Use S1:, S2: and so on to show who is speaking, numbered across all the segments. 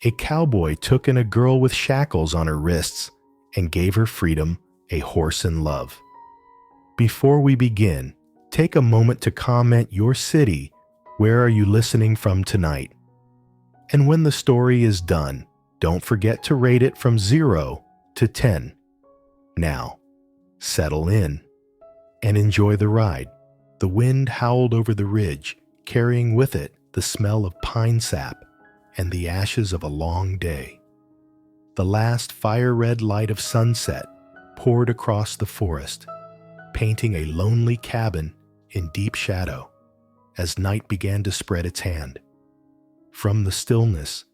S1: A cowboy took in a girl with shackles on her wrists and gave her freedom, a horse in love. Before we begin, take a moment to comment your city. Where are you listening from tonight? And when the story is done, don't forget to rate it from 0 to 10. Now, settle in and enjoy the ride. The wind howled over the ridge, carrying with it the smell of pine sap and the ashes of a long day. The last fire-red light of sunset poured across the forest, painting a lonely cabin in deep shadow as night began to spread its hand. From the stillness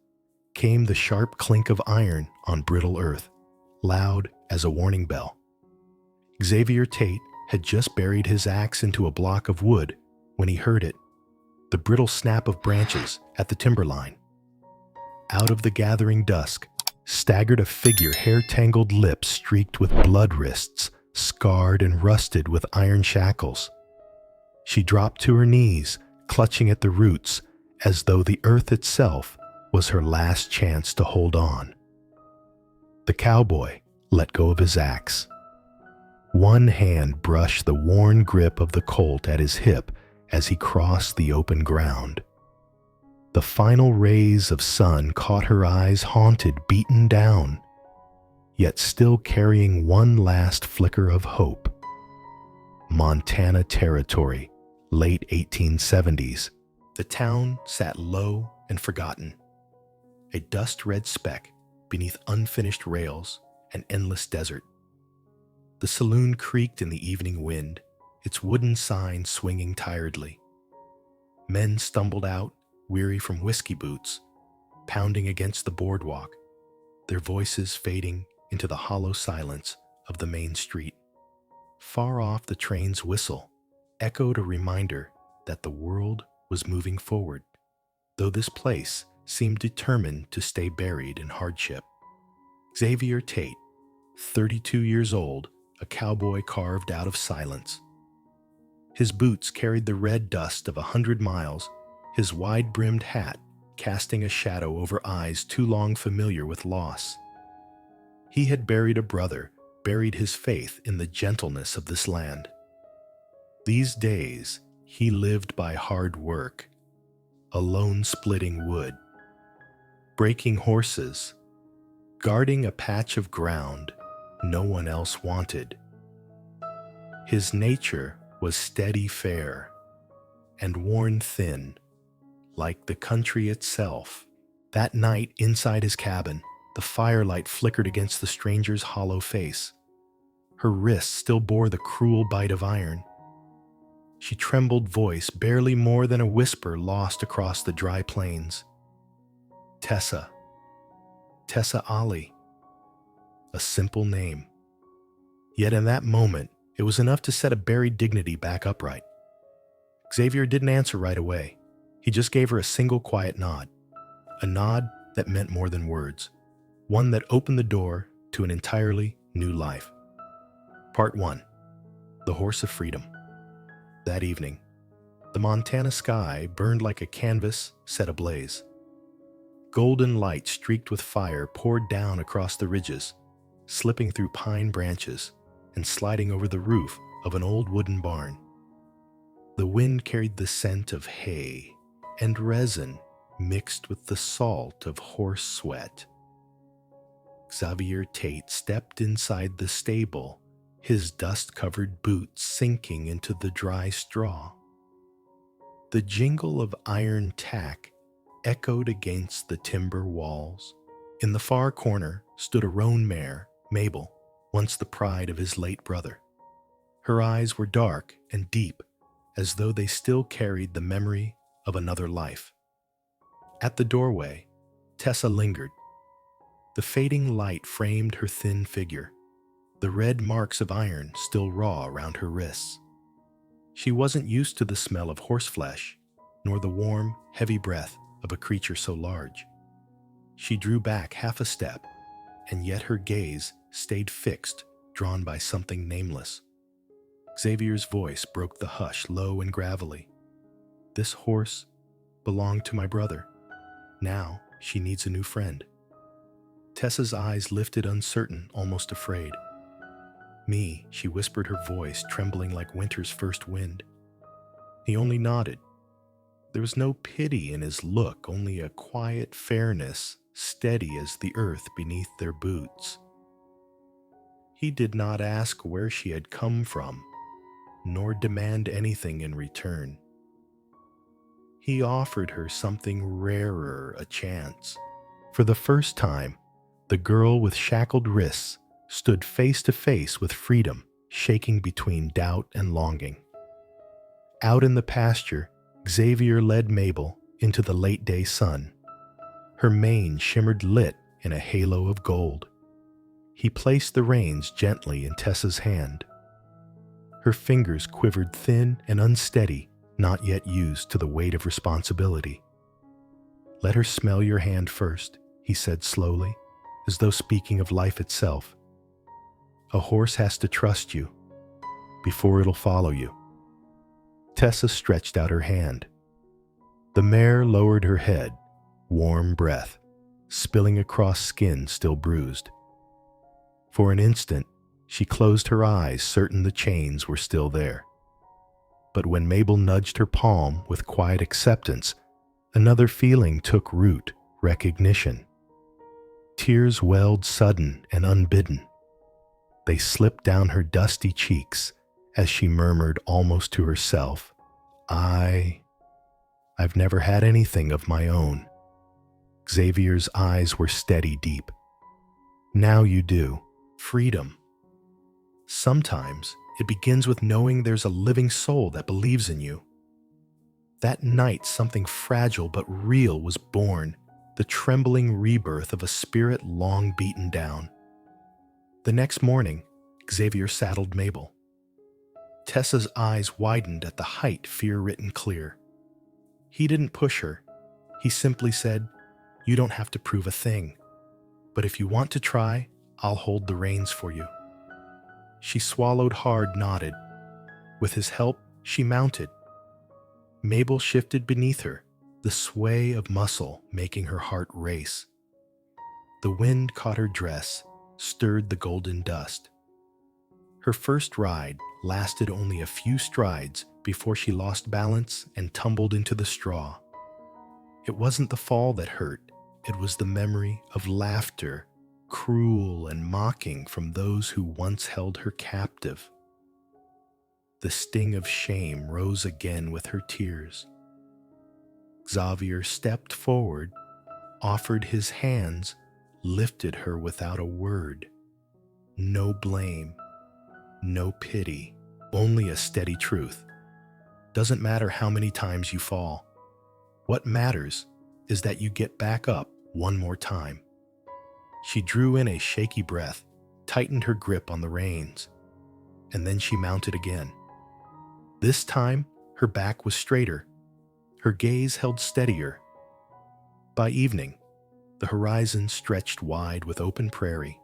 S1: came the sharp clink of iron on brittle earth, loud as a warning bell. Xavier Tate had just buried his axe into a block of wood when he heard it, the brittle snap of branches at the timberline. Out of the gathering dusk staggered a figure, hair-tangled lips streaked with blood, wrists scarred and rusted with iron shackles. She dropped to her knees, clutching at the roots as though the earth itself was her last chance to hold on. The cowboy let go of his axe. One hand brushed the worn grip of the Colt at his hip as he crossed the open ground. The final rays of sun caught her eyes, haunted, beaten down, yet still carrying one last flicker of hope. Montana Territory, late 1870s. The town sat low and forgotten, a dust-red speck beneath unfinished rails and endless desert. The saloon creaked in the evening wind, its wooden sign swinging tiredly. Men stumbled out, weary from whiskey boots, pounding against the boardwalk, their voices fading into the hollow silence of the main street. Far off, the train's whistle echoed a reminder that the world was moving forward, though this place seemed determined to stay buried in hardship. Xavier Tate, 32 years old, a cowboy carved out of silence. His boots carried the red dust of 100 miles, his wide-brimmed hat casting a shadow over eyes too long familiar with loss. He had buried a brother, buried his faith in the gentleness of this land. These days, he lived by hard work, alone splitting wood, breaking horses, guarding a patch of ground no one else wanted. His nature was steady fare and worn thin, like the country itself. That night, inside his cabin, the firelight flickered against the stranger's hollow face. Her wrist still bore the cruel bite of iron. She trembled, voice barely more than a whisper lost across the dry plains. Tessa Ali. A simple name. Yet in that moment, it was enough to set a buried dignity back upright. Xavier didn't answer right away. He just gave her a single quiet nod. A nod that meant more than words. One that opened the door to an entirely new life. Part 1. The Horse of Freedom. That evening, the Montana sky burned like a canvas set ablaze. Golden light streaked with fire poured down across the ridges, slipping through pine branches and sliding over the roof of an old wooden barn. The wind carried the scent of hay and resin mixed with the salt of horse sweat. Xavier Tate stepped inside the stable, his dust-covered boots sinking into the dry straw. The jingle of iron tack echoed against the timber walls. In the far corner stood a roan mare, Mabel, once the pride of his late brother. Her eyes were dark and deep, as though they still carried the memory of another life. At the doorway, Tessa lingered. The fading light framed her thin figure, the red marks of iron still raw around her wrists. She wasn't used to the smell of horseflesh, nor the warm, heavy breath of a creature so large. She drew back half a step, and yet her gaze stayed fixed, drawn by something nameless. Xavier's voice broke the hush, low and gravelly. This horse belonged to my brother. Now She needs a new friend. Tessa's eyes lifted, uncertain, almost afraid. Me, she whispered, her voice trembling like winter's first wind. He only nodded. There was no pity in his look, only a quiet fairness, steady as the earth beneath their boots. He did not ask where she had come from, nor demand anything in return. He offered her something rarer, a chance. For the first time, the girl with shackled wrists stood face to face with freedom, shaking between doubt and longing. Out in the pasture, Xavier led Mabel into the late-day sun. Her mane shimmered lit in a halo of gold. He placed the reins gently in Tessa's hand. Her fingers quivered thin and unsteady, not yet used to the weight of responsibility. "Let her smell your hand first," he said slowly, as though speaking of life itself. "A horse has to trust you before it'll follow you." Tessa stretched out her hand. The mare lowered her head, warm breath, spilling across skin still bruised. For an instant, she closed her eyes, certain the chains were still there. But when Mabel nudged her palm with quiet acceptance, another feeling took root, recognition. Tears welled sudden and unbidden. They slipped down her dusty cheeks as she murmured almost to herself, I've never had anything of my own." Xavier's eyes were steady deep. "Now you do. Freedom. Sometimes it begins with knowing there's a living soul that believes in you." That night, something fragile but real was born, the trembling rebirth of a spirit long beaten down. The next morning, Xavier saddled Mabel. Tessa's eyes widened at the height fear written clear. He didn't push her. He simply said, "You don't have to prove a thing. But if you want to try, I'll hold the reins for you." She swallowed hard, nodded. With his help, she mounted. Mabel shifted beneath her, the sway of muscle making her heart race. The wind caught her dress, stirred the golden dust. Her first ride lasted only a few strides before she lost balance and tumbled into the straw. It wasn't the fall that hurt, it was the memory of laughter, cruel and mocking, from those who once held her captive. The sting of shame rose again with her tears. Xavier stepped forward, offered his hands, lifted her without a word. No blame, no pity, only a steady truth. Doesn't matter how many times you fall. What matters is that you get back up one more time. She drew in a shaky breath, tightened her grip on the reins, and then she mounted again. This time, her back was straighter. Her gaze held steadier. By evening, the horizon stretched wide with open prairie.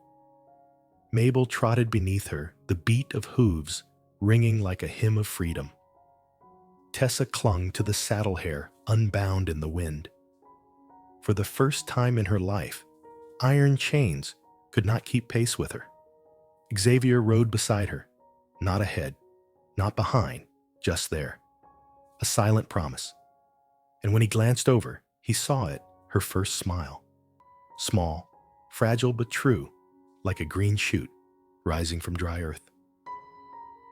S1: Mabel trotted beneath her, the beat of hooves ringing like a hymn of freedom. Tessa clung to the saddle hair, unbound in the wind. For the first time in her life, iron chains could not keep pace with her. Xavier rode beside her, not ahead, not behind, just there. A silent promise. And when he glanced over, he saw it, her first smile. Small, fragile but true, like a green shoot rising from dry earth.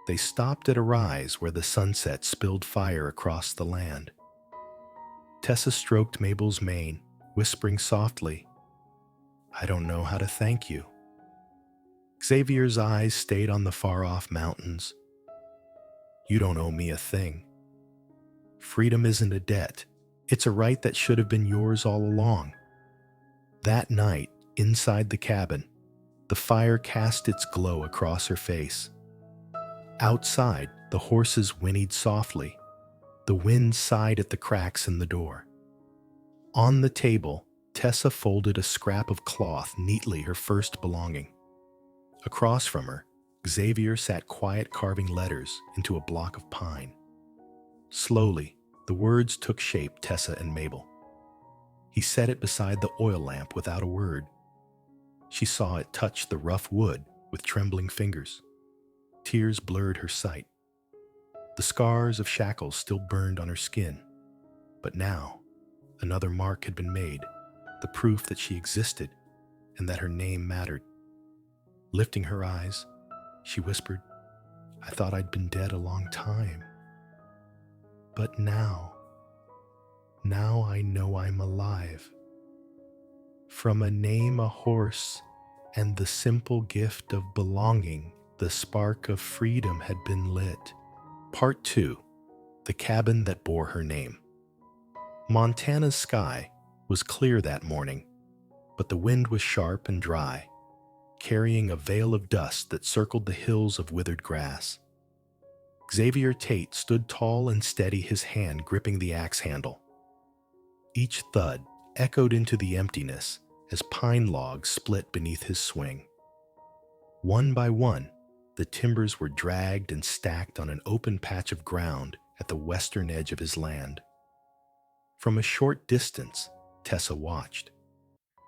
S1: They stopped at a rise where the sunset spilled fire across the land. Tessa stroked Mabel's mane, whispering softly, "I don't know how to thank you." Xavier's eyes stayed on the far-off mountains. "You don't owe me a thing. Freedom isn't a debt. It's a right that should have been yours all along." That night, inside the cabin, the fire cast its glow across her face. Outside, the horses whinnied softly. The wind sighed at the cracks in the door. On the table, Tessa folded a scrap of cloth neatly, her first belonging. Across from her, Xavier sat quiet, carving letters into a block of pine. Slowly, the words took shape, Tessa and Mabel. He set it beside the oil lamp without a word. She saw it touch the rough wood with trembling fingers. Tears blurred her sight. The scars of Shackles still burned on her skin, but now another mark had been made, the proof that she existed and that her name mattered. Lifting her eyes, she whispered, "I thought I'd been dead a long time. But now I know I'm alive. From a name, a horse, and the simple gift of belonging, the spark of freedom had been lit." Part 2. The Cabin That Bore Her Name. Montana's sky was clear that morning, but the wind was sharp and dry, carrying a veil of dust that circled the hills of withered grass. Xavier Tate stood tall and steady, his hand gripping the axe handle. Each thud echoed into the emptiness as pine logs split beneath his swing. One by one, the timbers were dragged and stacked on an open patch of ground at the western edge of his land. From a short distance, Tessa watched.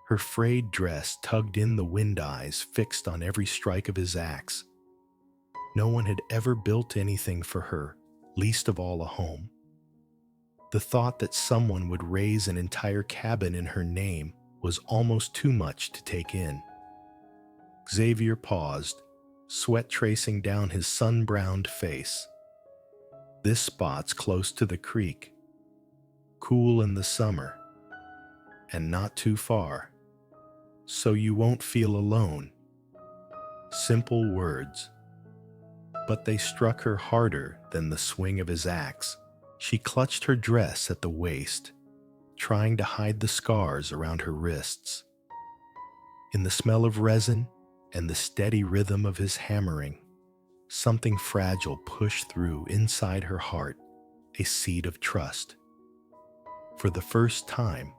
S1: Her frayed dress tugged in the wind eyes fixed on every strike of his axe. No one had ever built anything for her, least of all a home. The thought that someone would raise an entire cabin in her name was almost too much to take in. Xavier paused, sweat tracing down his sun-browned face. "This spot's close to the creek, cool in the summer, and not too far, so you won't feel alone." Simple words, but they struck her harder than the swing of his axe. She clutched her dress at the waist, trying to hide the scars around her wrists. In the smell of resin and the steady rhythm of his hammering, something fragile pushed through inside her heart, a seed of trust. For the first time,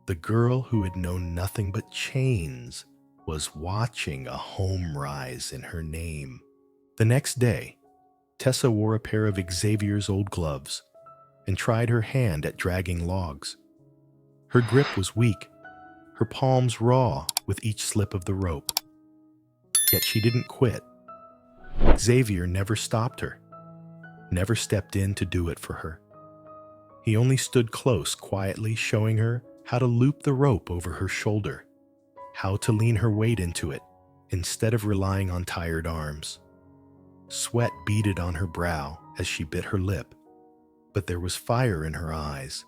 S1: the girl who had known nothing but chains was watching a home rise in her name. The next day, Tessa wore a pair of Xavier's old gloves and tried her hand at dragging logs. Her grip was weak, her palms raw with each slip of the rope. Yet she didn't quit. Xavier never stopped her, never stepped in to do it for her. He only stood close, quietly showing her how to loop the rope over her shoulder, how to lean her weight into it instead of relying on tired arms. Sweat beaded on her brow as she bit her lip, but there was fire in her eyes.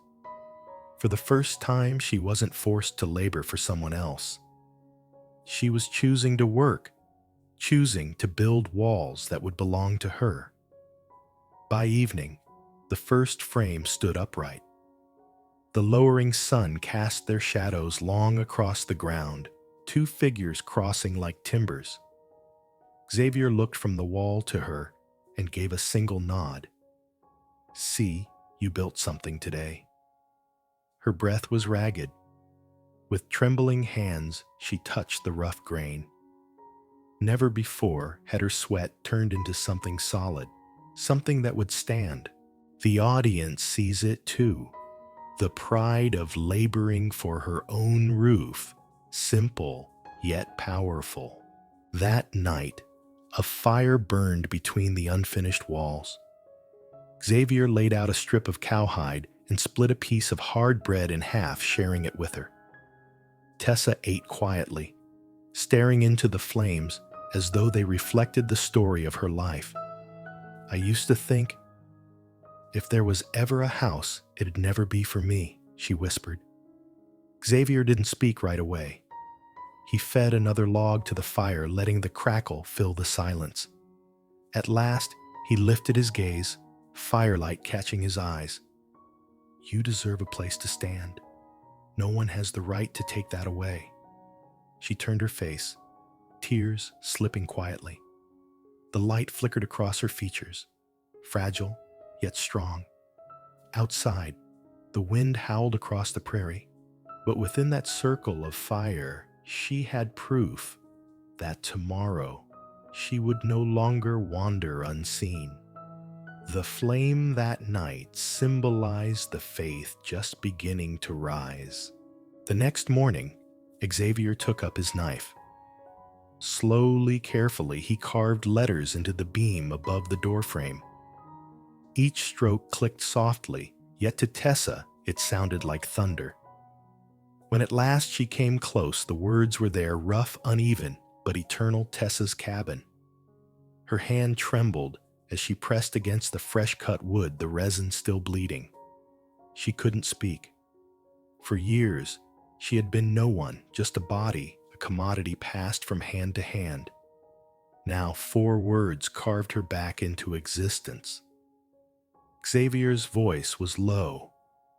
S1: For the first time, she wasn't forced to labor for someone else. She was choosing to work, choosing to build walls that would belong to her. By evening, the first frame stood upright. The lowering sun cast their shadows long across the ground, two figures crossing like timbers. Xavier looked from the wall to her and gave a single nod. "See, you built something today." Her breath was ragged. With trembling hands, she touched the rough grain. Never before had her sweat turned into something solid, something that would stand. The audience sees it too. The pride of laboring for her own roof, simple yet powerful. That night, a fire burned between the unfinished walls. Xavier laid out a strip of cowhide and split a piece of hard bread in half, sharing it with her. Tessa ate quietly, staring into the flames as though they reflected the story of her life. "I used to think, if there was ever a house, it'd never be for me," she whispered. Xavier didn't speak right away. He fed another log to the fire, letting the crackle fill the silence. At last, he lifted his gaze, firelight catching his eyes. "You deserve a place to stand. No one has the right to take that away." She turned her face, tears slipping quietly. The light flickered across her features, fragile yet strong. Outside, the wind howled across the prairie, but within that circle of fire, she had proof that tomorrow she would no longer wander unseen. The flame that night symbolized the faith just beginning to rise. The next morning, Xavier took up his knife. Slowly, carefully, he carved letters into the beam above the doorframe. Each stroke clicked softly, yet to Tessa it sounded like thunder. When at last she came close, the words were there, rough, uneven, but eternal: Tessa's cabin. Her hand trembled as she pressed against the fresh-cut wood, the resin still bleeding. She couldn't speak. For years, she had been no one, just a body, a commodity passed from hand to hand. Now 4 words carved her back into existence. Xavier's voice was low,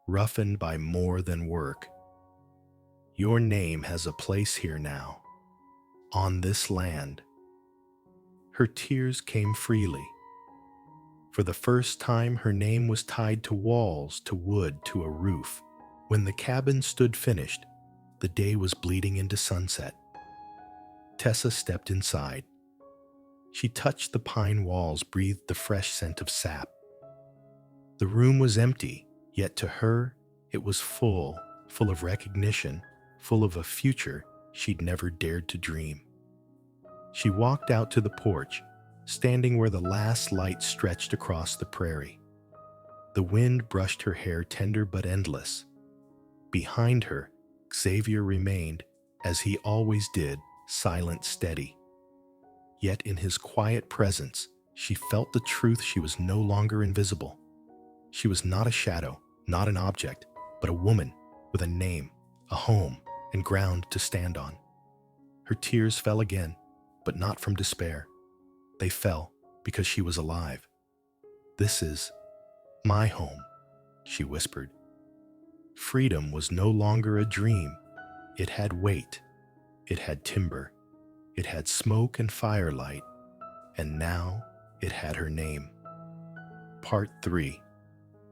S1: roughened by more than work. Your name has a place here now, on this land. Her tears came freely. For the first time, her name was tied to walls, to wood, to a roof. When the cabin stood finished, the day was bleeding into sunset. Tessa stepped inside. She touched the pine walls, breathed the fresh scent of sap. The room was empty, yet to her, it was full of recognition, full of a future she'd never dared to dream. She walked out to the porch, standing where the last light stretched across the prairie. The wind brushed her hair, tender but endless. Behind her, Xavier remained, as he always did, silent, steady. Yet in his quiet presence, she felt the truth: she was no longer invisible. She was not a shadow, not an object, but a woman with a name, a home, and ground to stand on. Her tears fell again, but not from despair. They fell because she was alive. This is my home, she whispered. Freedom was no longer a dream. It had weight. It had timber. It had smoke and firelight. And now it had her name. Part 3.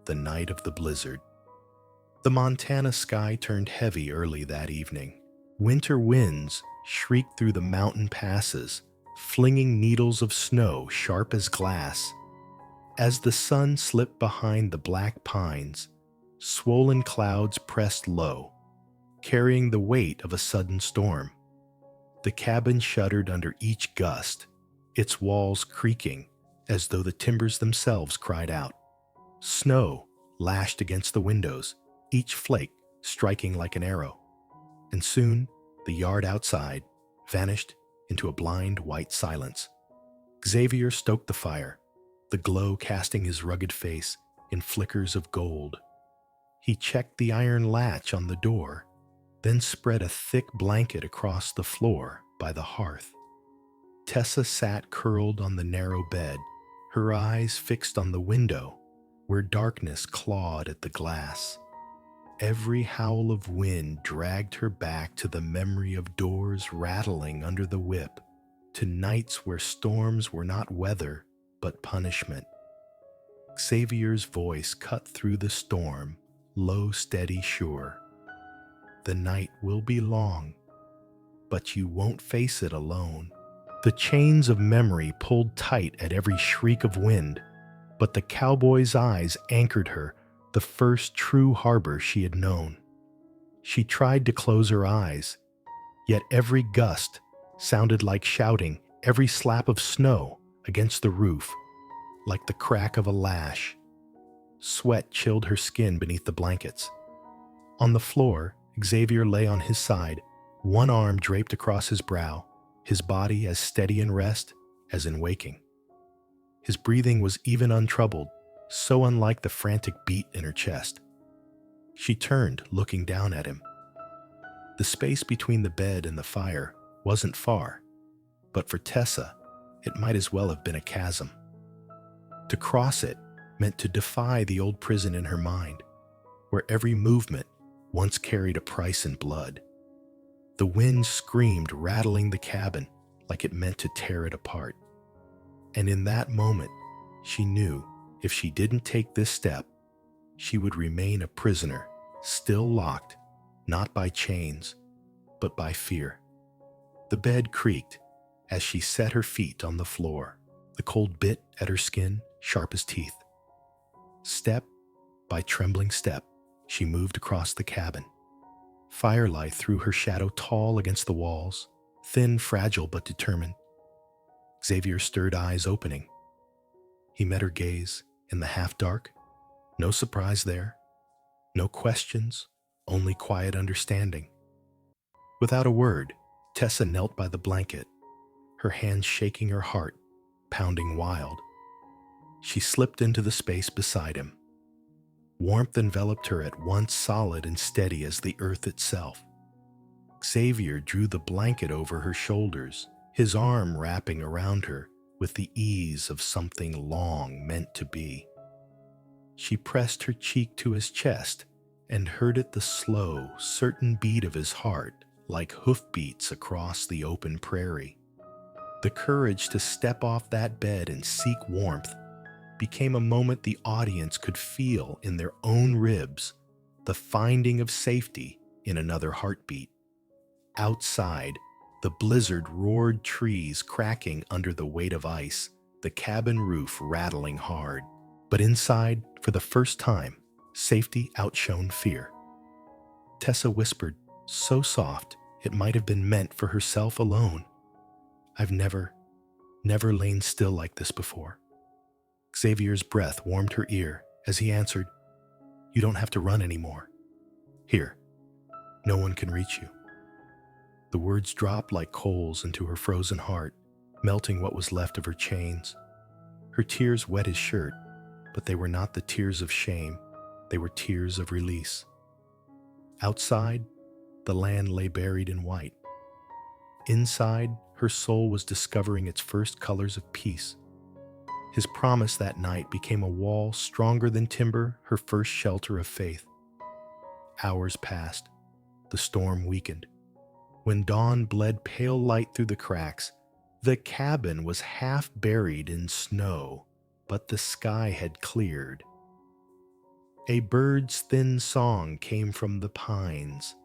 S1: The Night of the Blizzard. The Montana sky turned heavy early that evening. Winter winds shrieked through the mountain passes, flinging needles of snow sharp as glass. As the sun slipped behind the black pines, swollen clouds pressed low, carrying the weight of a sudden storm. The cabin shuddered under each gust, its walls creaking as though the timbers themselves cried out. Snow lashed against the windows, each flake striking like an arrow. And soon, the yard outside vanished into a blind white silence. Xavier stoked the fire, the glow casting his rugged face in flickers of gold. He checked the iron latch on the door, then spread a thick blanket across the floor by the hearth. Tessa sat curled on the narrow bed, her eyes fixed on the window, where darkness clawed at the glass. Every howl of wind dragged her back to the memory of doors rattling under the whip, to nights where storms were not weather, but punishment. Xavier's voice cut through the storm, low, steady, sure. The night will be long, but you won't face it alone. The chains of memory pulled tight at every shriek of wind, but the cowboy's eyes anchored her, the first true harbor she had known. She tried to close her eyes, yet every gust sounded like shouting, every slap of snow against the roof, like the crack of a lash. Sweat chilled her skin beneath the blankets. On the floor, Xavier lay on his side, one arm draped across his brow, his body as steady in rest as in waking. His breathing was even untroubled, so unlike the frantic beat in her chest. She turned, looking down at him. The space between the bed and the fire wasn't far, but for Tessa, it might as well have been a chasm. To cross it meant to defy the old prison in her mind, where every movement once carried a price in blood. The wind screamed, rattling the cabin like it meant to tear it apart. And in that moment, she knew if she didn't take this step, she would remain a prisoner, still locked, not by chains, but by fear. The bed creaked as she set her feet on the floor, the cold bit at her skin sharp as teeth. Step by trembling step, she moved across the cabin. Firelight threw her shadow tall against the walls, thin, fragile, but determined. Xavier's stirred eyes opening. He met her gaze in the half-dark. No surprise there. No questions, only quiet understanding. Without a word, Tessa knelt by the blanket, her hands shaking, her heart pounding wild. She slipped into the space beside him. Warmth enveloped her, at once solid and steady as the earth itself. Xavier drew the blanket over her shoulders, his arm wrapping around her with the ease of something long meant to be. She pressed her cheek to his chest and heard it, the slow, certain beat of his heart, like hoofbeats across the open prairie. The courage to step off that bed and seek warmth became a moment the audience could feel in their own ribs, the finding of safety in another heartbeat. Outside, the blizzard roared, trees cracking under the weight of ice, the cabin roof rattling hard. But inside, for the first time, safety outshone fear. Tessa whispered, so soft it might have been meant for herself alone, "I've never lain still like this before." Xavier's breath warmed her ear as he answered, "You don't have to run anymore. Here, no one can reach you." The words dropped like coals into her frozen heart, melting what was left of her chains. Her tears wet his shirt, but they were not the tears of shame. They were tears of release. Outside, the land lay buried in white. Inside, her soul was discovering its first colors of peace. His promise that night became a wall stronger than timber, her first shelter of faith. Hours passed. The storm weakened. When dawn bled pale light through the cracks, the cabin was half buried in snow, but the sky had cleared. A bird's thin song came from the pines.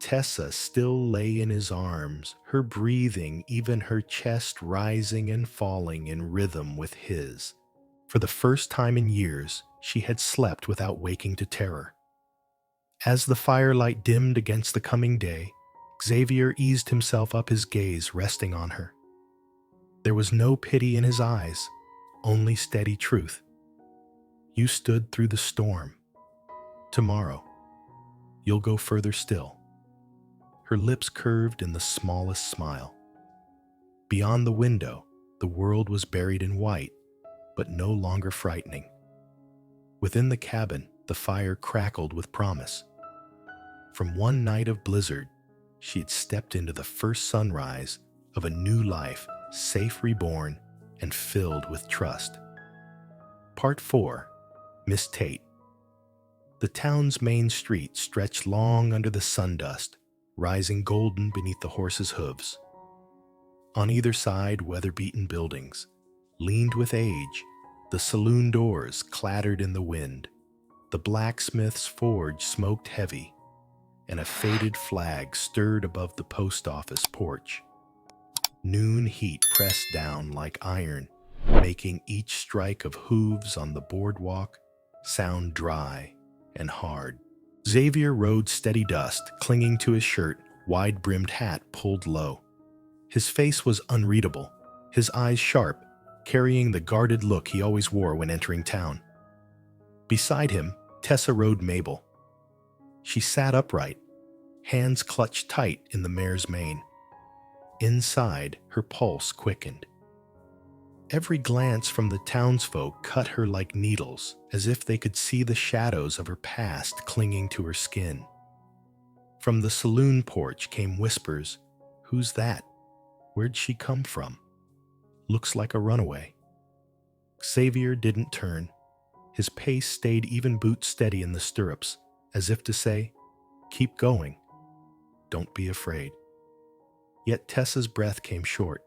S1: Tessa still lay in his arms, her breathing, even her chest rising and falling in rhythm with his. For the first time in years, she had slept without waking to terror. As the firelight dimmed against the coming day, Xavier eased himself up, his gaze resting on her. There was no pity in his eyes, only steady truth. You stood through the storm. Tomorrow, you'll go further still. Her lips curved in the smallest smile. Beyond the window, the world was buried in white, but no longer frightening. Within the cabin, the fire crackled with promise. From one night of blizzard, she had stepped into the first sunrise of a new life, safe, reborn, and filled with trust. Part 4. Miss Tate. The town's main street stretched long under the sundust, rising golden beneath the horses' hooves. On either side, weather-beaten buildings, leaned with age, the saloon doors clattered in the wind, the blacksmith's forge smoked heavy, and a faded flag stirred above the post office porch. Noon heat pressed down like iron, making each strike of hooves on the boardwalk sound dry and hard. Xavier rode steady dust, clinging to his shirt, wide-brimmed hat pulled low. His face was unreadable, his eyes sharp, carrying the guarded look he always wore when entering town. Beside him, Tessa rode Mabel. She sat upright, hands clutched tight in the mare's mane. Inside, her pulse quickened. Every glance from the townsfolk cut her like needles, as if they could see the shadows of her past clinging to her skin. From the saloon porch came whispers, "Who's that? Where'd she come from? Looks like a runaway." Xavier didn't turn. His pace stayed even boot steady in the stirrups, as if to say, "Keep going. Don't be afraid." Yet Tessa's breath came short,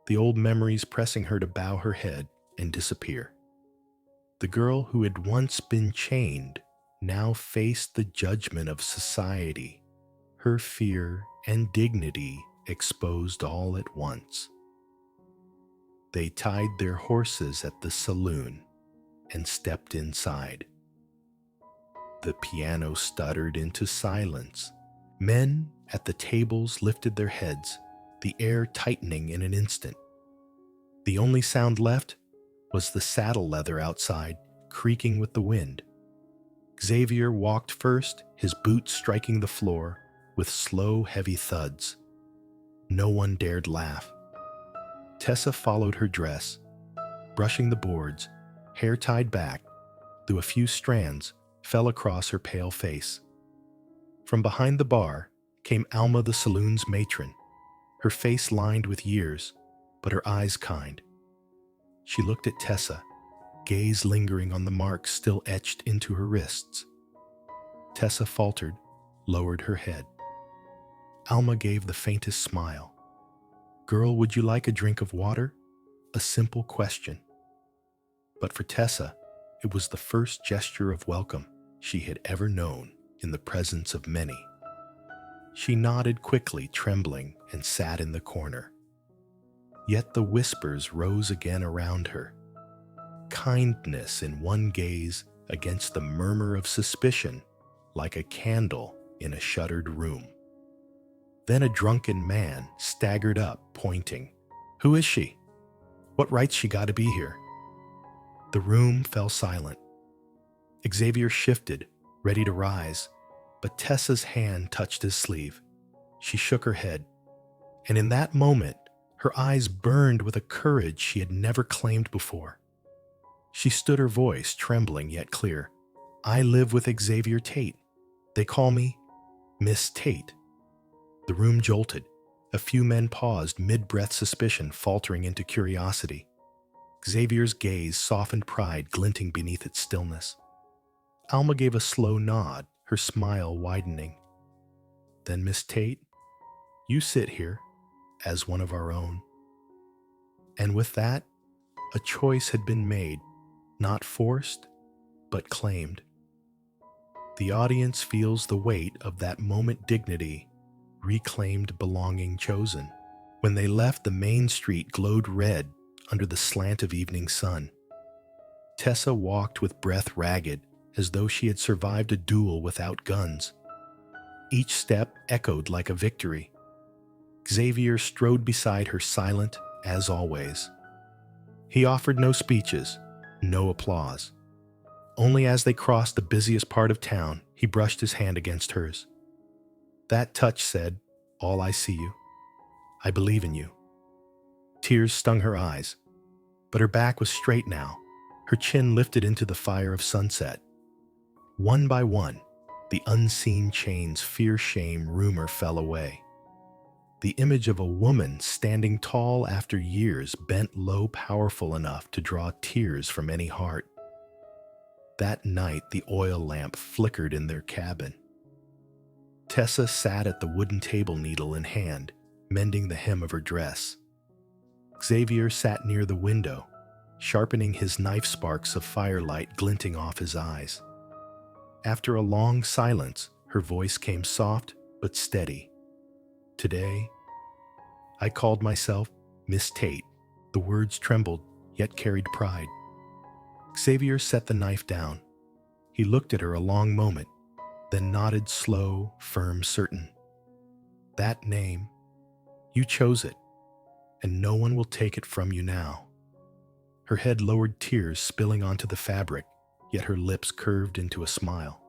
S1: the old memories pressing her to bow her head and disappear. The girl who had once been chained now faced the judgment of society, her fear and dignity exposed all at once. They tied their horses at the saloon and stepped inside. The piano stuttered into silence Men at the tables lifted their heads, the air tightening in an instant. The only sound left was the saddle leather outside, creaking with the wind. Xavier walked first, his boots striking the floor with slow, heavy thuds. No one dared laugh. Tessa followed her dress, brushing the boards, hair tied back, though a few strands fell across her pale face. From behind the bar came Alma, the saloon's matron, her face lined with years, but her eyes kind. She looked at Tessa, gaze lingering on the marks still etched into her wrists. Tessa faltered, lowered her head. Alma gave the faintest smile. "Girl, would you like a drink of water?" A simple question. But for Tessa, it was the first gesture of welcome she had ever known in the presence of many. She nodded quickly, trembling, and sat in the corner. Yet the whispers rose again around her. Kindness in one gaze against the murmur of suspicion, like a candle in a shuttered room. Then a drunken man staggered up, pointing. "Who is she? What right's she got to be here?" The room fell silent. Xavier shifted, ready to rise, but Tessa's hand touched his sleeve. She shook her head, and in that moment, her eyes burned with a courage she had never claimed before. She stood, her voice trembling yet clear. "I live with Xavier Tate. They call me Miss Tate." The room jolted. A few men paused, mid-breath suspicion faltering into curiosity. Xavier's gaze softened pride glinting beneath its stillness. Alma gave a slow nod, her smile widening. "Then, Miss Tate, you sit here as one of our own." And with that, a choice had been made, not forced, but claimed. The audience feels the weight of that moment dignity, reclaimed belonging chosen. When they left, the main street glowed red under the slant of evening sun. Tessa walked with breath ragged, as though she had survived a duel without guns. Each step echoed like a victory. Xavier strode beside her, silent as always. He offered no speeches, no applause. Only as they crossed the busiest part of town, he brushed his hand against hers. That touch said, "All I see you. I believe in you." Tears stung her eyes, but her back was straight now, her chin lifted into the fire of sunset. One by one, the unseen chains, fear, shame, rumor fell away. The image of a woman standing tall after years, bent low, powerful enough to draw tears from any heart. That night, the oil lamp flickered in their cabin. Tessa sat at the wooden table, needle in hand, mending the hem of her dress. Xavier sat near the window, sharpening his knife, sparks of firelight glinting off his eyes. After a long silence, her voice came soft but steady. "Today, I called myself Miss Tate." The words trembled, yet carried pride. Xavier set the knife down. He looked at her a long moment, then nodded, slow, firm, certain. "That name, you chose it, and no one will take it from you now." Her head lowered, tears spilling onto the fabric, yet her lips curved into a smile.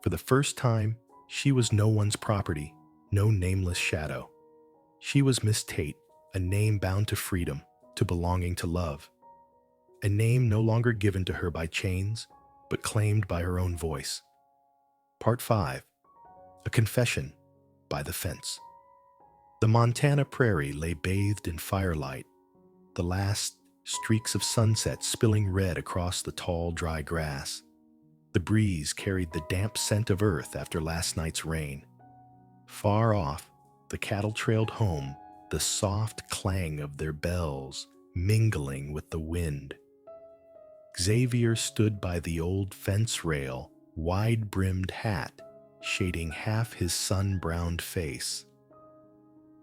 S1: For the first time, she was no one's property, no nameless shadow. She was Miss Tate, a name bound to freedom, to belonging, to love. A name no longer given to her by chains, but claimed by her own voice. Part 5. A Confession by the Fence. The Montana prairie lay bathed in firelight, the last streaks of sunset spilling red across the tall, dry grass. The breeze carried the damp scent of earth after last night's rain. Far off, the cattle trailed home, the soft clang of their bells mingling with the wind. Xavier stood by the old fence rail, wide-brimmed hat shading half his sun-browned face.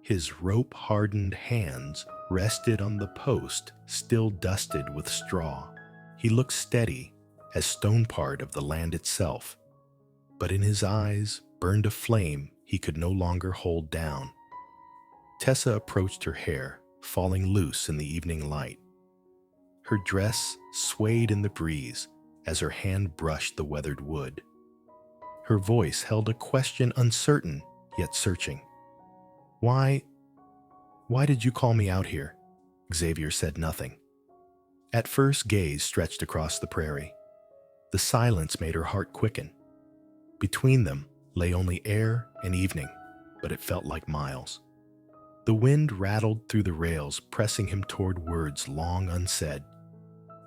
S1: His rope-hardened hands rested on the post still dusted with straw. He looked steady as stone part of the land itself, but in his eyes burned a flame he he could no longer hold down. Tessa approached her hair, falling loose in the evening light. Her dress swayed in the breeze as her hand brushed the weathered wood. Her voice held a question uncertain yet searching. Why did you call me out here?" Xavier said nothing. At first, gaze stretched across the prairie. The silence made her heart quicken. Between them lay only air and evening, but it felt like miles. The wind rattled through the rails, pressing him toward words long unsaid.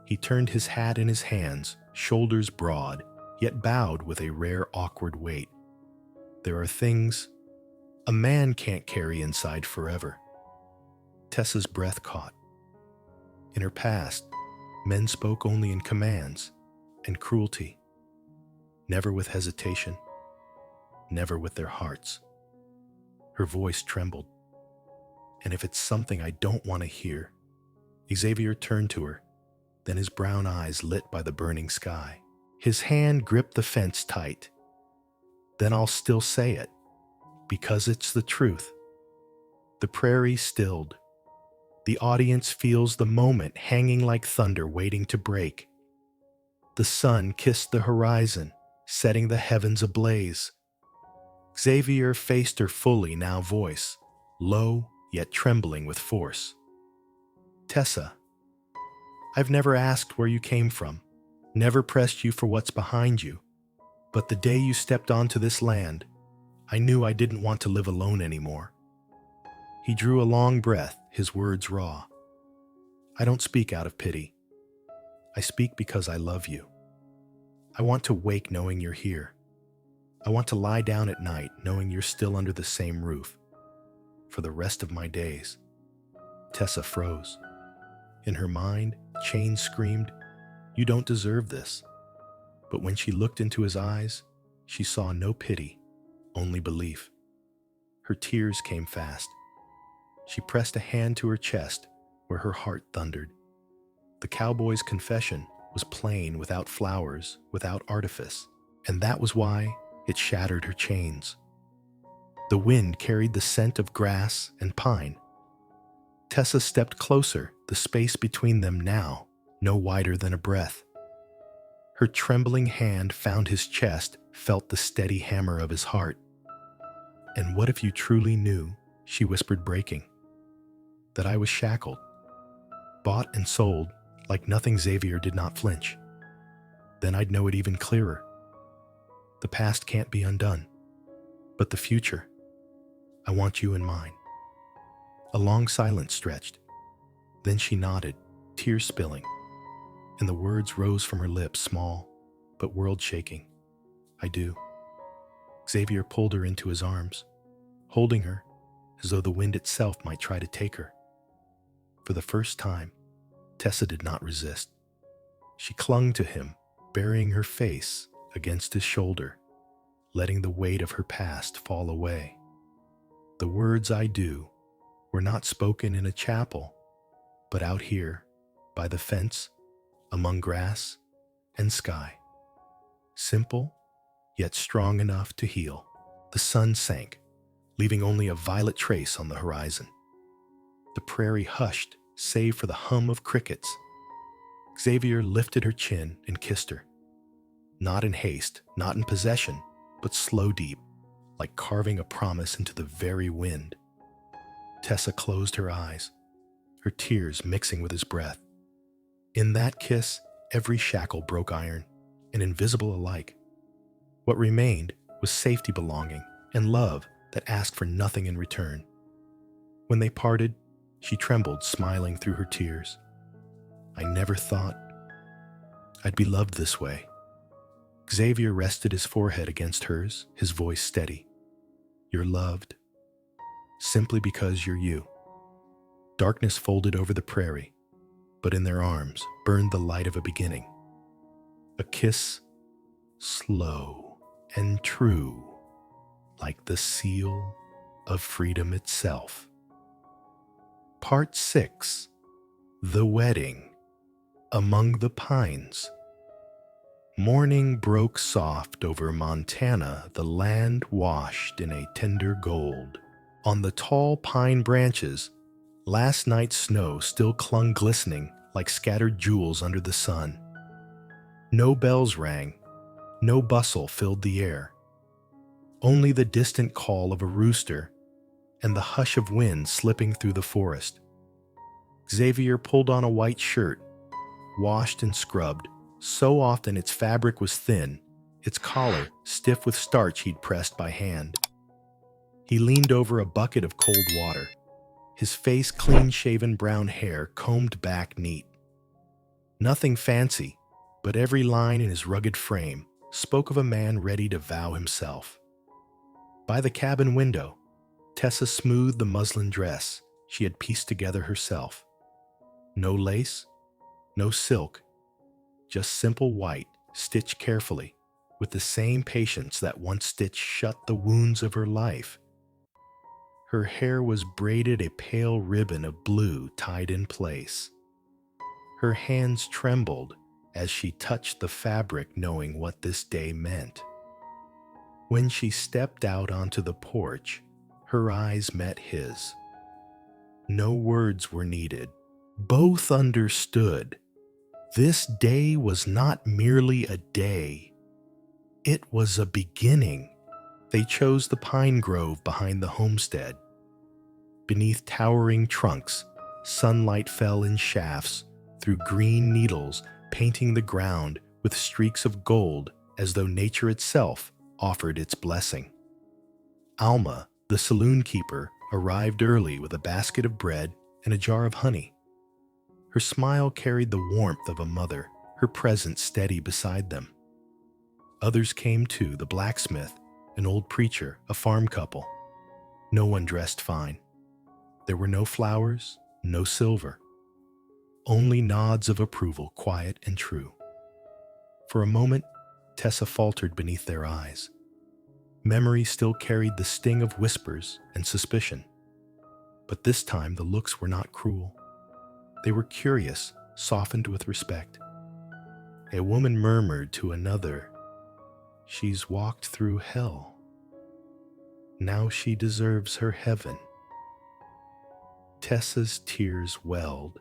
S1: He turned his hat in his hands, shoulders broad, yet bowed with a rare awkward weight. There are things a man can't carry inside forever. Tessa's breath caught. In her past, men spoke only in commands and cruelty, never with hesitation, never with their hearts. Her voice trembled. "And if it's something I don't want to hear." Xavier turned to her, then his brown eyes lit by the burning sky. His hand gripped the fence tight. "Then I'll still say it, because it's the truth." The prairie stilled. The audience feels the moment hanging like thunder waiting to break. The sun kissed the horizon, setting the heavens ablaze. Xavier faced her fully, now voice, low yet trembling with force. "Tessa, I've never asked where you came from, never pressed you for what's behind you, but the day you stepped onto this land, I knew I didn't want to live alone anymore." He drew a long breath, his words raw. "I don't speak out of pity. I speak because I love you. I want to wake knowing you're here. I want to lie down at night knowing you're still under the same roof. For the rest of my days." Tessa froze. In her mind, chains screamed, "You don't deserve this." But when she looked into his eyes, she saw no pity, only belief. Her tears came fast. She pressed a hand to her chest where her heart thundered. The cowboy's confession was plain, without flowers, without artifice, and that was why it shattered her chains. The wind carried the scent of grass and pine. Tessa stepped closer, the space between them now no wider than a breath. Her trembling hand found his chest, felt the steady hammer of his heart. "And what if you truly knew," she whispered, breaking, "that I was shackled, bought and sold like nothing?" Xavier did not flinch. "Then I'd know it even clearer. The past can't be undone, but the future, I want you in mine." A long silence stretched. Then she nodded, tears spilling, and the words rose from her lips, small but world-shaking. "I do." Xavier pulled her into his arms, holding her as though the wind itself might try to take her. For the first time, Tessa did not resist. She clung to him, burying her face against his shoulder, letting the weight of her past fall away. The words "I do" were not spoken in a chapel, but out here, by the fence, among grass and sky. Simple, yet strong enough to heal. The sun sank, leaving only a violet trace on the horizon. The prairie hushed, save for the hum of crickets. Xavier lifted her chin and kissed her. Not in haste, not in possession, but slow deep, like carving a promise into the very wind. Tessa closed her eyes, her tears mixing with his breath. In that kiss, every shackle broke iron, and invisible alike. What remained was safety belonging and love that asked for nothing in return. When they parted, she trembled, smiling through her tears. "I never thought I'd be loved this way." Xavier rested his forehead against hers, his voice steady. "You're loved simply because you're you." Darkness folded over the prairie, but in their arms burned the light of a beginning. A kiss, slow and true, like the seal of freedom itself. Part 6. The Wedding Among the Pines. Morning broke soft over Montana, the land washed in a tender gold. On the tall pine branches, last night's snow still clung glistening like scattered jewels under the sun. No bells rang, no bustle filled the air. Only the distant call of a rooster and the hush of wind slipping through the forest. Xavier pulled on a white shirt, washed and scrubbed, so often its fabric was thin, its collar stiff with starch he'd pressed by hand. He leaned over a bucket of cold water, his face clean-shaven brown hair combed back neat. Nothing fancy, but every line in his rugged frame spoke of a man ready to vow himself. By the cabin window, Tessa smoothed the muslin dress she had pieced together herself. No lace, no silk, just simple white, stitched carefully, with the same patience that once stitched shut the wounds of her life. Her hair was braided a pale ribbon of blue tied in place. Her hands trembled as she touched the fabric, knowing what this day meant. When she stepped out onto the porch, her eyes met his. No words were needed. Both understood. This day was not merely a day. It was a beginning. They chose the pine grove behind the homestead. Beneath towering trunks, sunlight fell in shafts through green needles, painting the ground with streaks of gold as though nature itself offered its blessing. Alma, the saloon keeper, arrived early with a basket of bread and a jar of honey. Her smile carried the warmth of a mother, her presence steady beside them. Others came too, the blacksmith, an old preacher, a farm couple. No one dressed fine. There were no flowers, no silver. Only nods of approval, quiet and true. For a moment, Tessa faltered beneath their eyes. Memory still carried the sting of whispers and suspicion. But this time the looks were not cruel. They were curious, softened with respect. A woman murmured to another, "She's walked through hell. Now she deserves her heaven." Tessa's tears welled,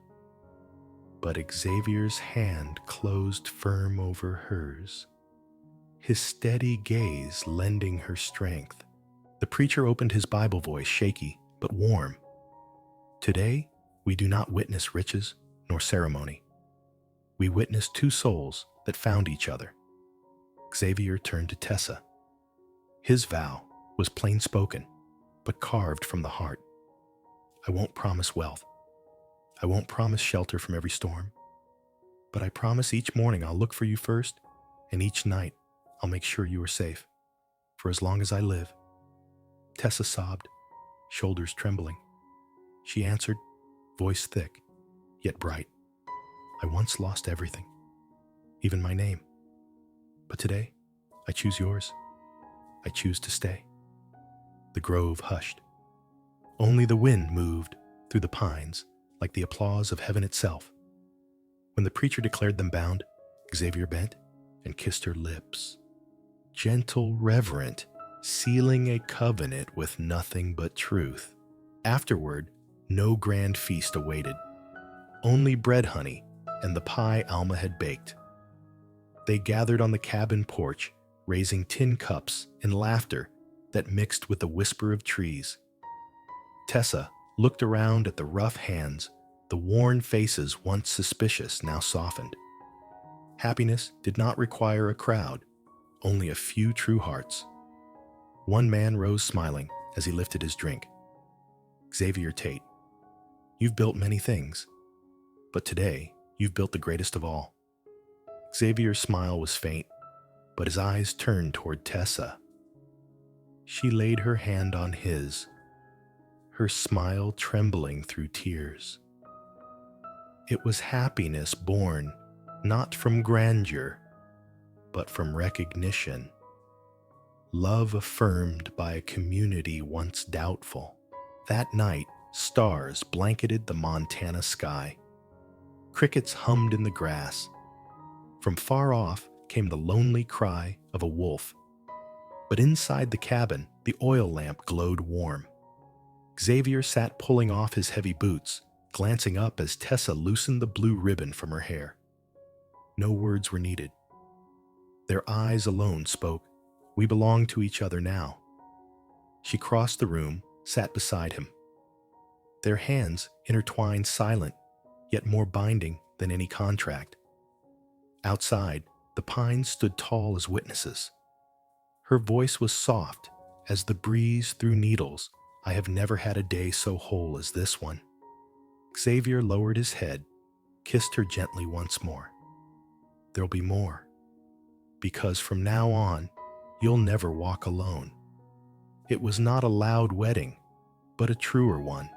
S1: but Xavier's hand closed firm over hers, his steady gaze lending her strength. The preacher opened his Bible voice, shaky but warm. "Today, we do not witness riches nor ceremony. We witness two souls that found each other." Xavier turned to Tessa. His vow was plain spoken, but carved from the heart. "I won't promise wealth. I won't promise shelter from every storm. But I promise each morning I'll look for you first, and each night I'll make sure you are safe, for as long as I live." Tessa sobbed, shoulders trembling. She answered, voice thick, yet bright, "I once lost everything, even my name. But today, I choose yours. I choose to stay." The grove hushed. Only the wind moved through the pines like the applause of heaven itself. When the preacher declared them bound, Xavier bent and kissed her lips. Gentle, reverent, sealing a covenant with nothing but truth. Afterward, no grand feast awaited. Only bread honey and the pie Alma had baked. They gathered on the cabin porch, raising tin cups in laughter that mixed with the whisper of trees. Tessa looked around at the rough hands, the worn faces once suspicious now softened. Happiness did not require a crowd, only a few true hearts. One man rose smiling as he lifted his drink. "Xavier Tate, you've built many things, but today you've built the greatest of all." Xavier's smile was faint, but his eyes turned toward Tessa. She laid her hand on his, her smile trembling through tears. It was happiness born not from grandeur, but from recognition. Love affirmed by a community once doubtful. That night, stars blanketed the Montana sky. Crickets hummed in the grass. From far off came the lonely cry of a wolf. But inside the cabin, the oil lamp glowed warm. Xavier sat pulling off his heavy boots, glancing up as Tessa loosened the blue ribbon from her hair. No words were needed. Their eyes alone spoke. We belong to each other now. She crossed the room, sat beside him. Their hands intertwined, silent, yet more binding than any contract. Outside, the pines stood tall as witnesses. Her voice was soft as the breeze through needles. I have never had a day so whole as this one. Xavier lowered his head, kissed her gently once more. There'll be more, because from now on, you'll never walk alone. It was not a loud wedding, but a truer one,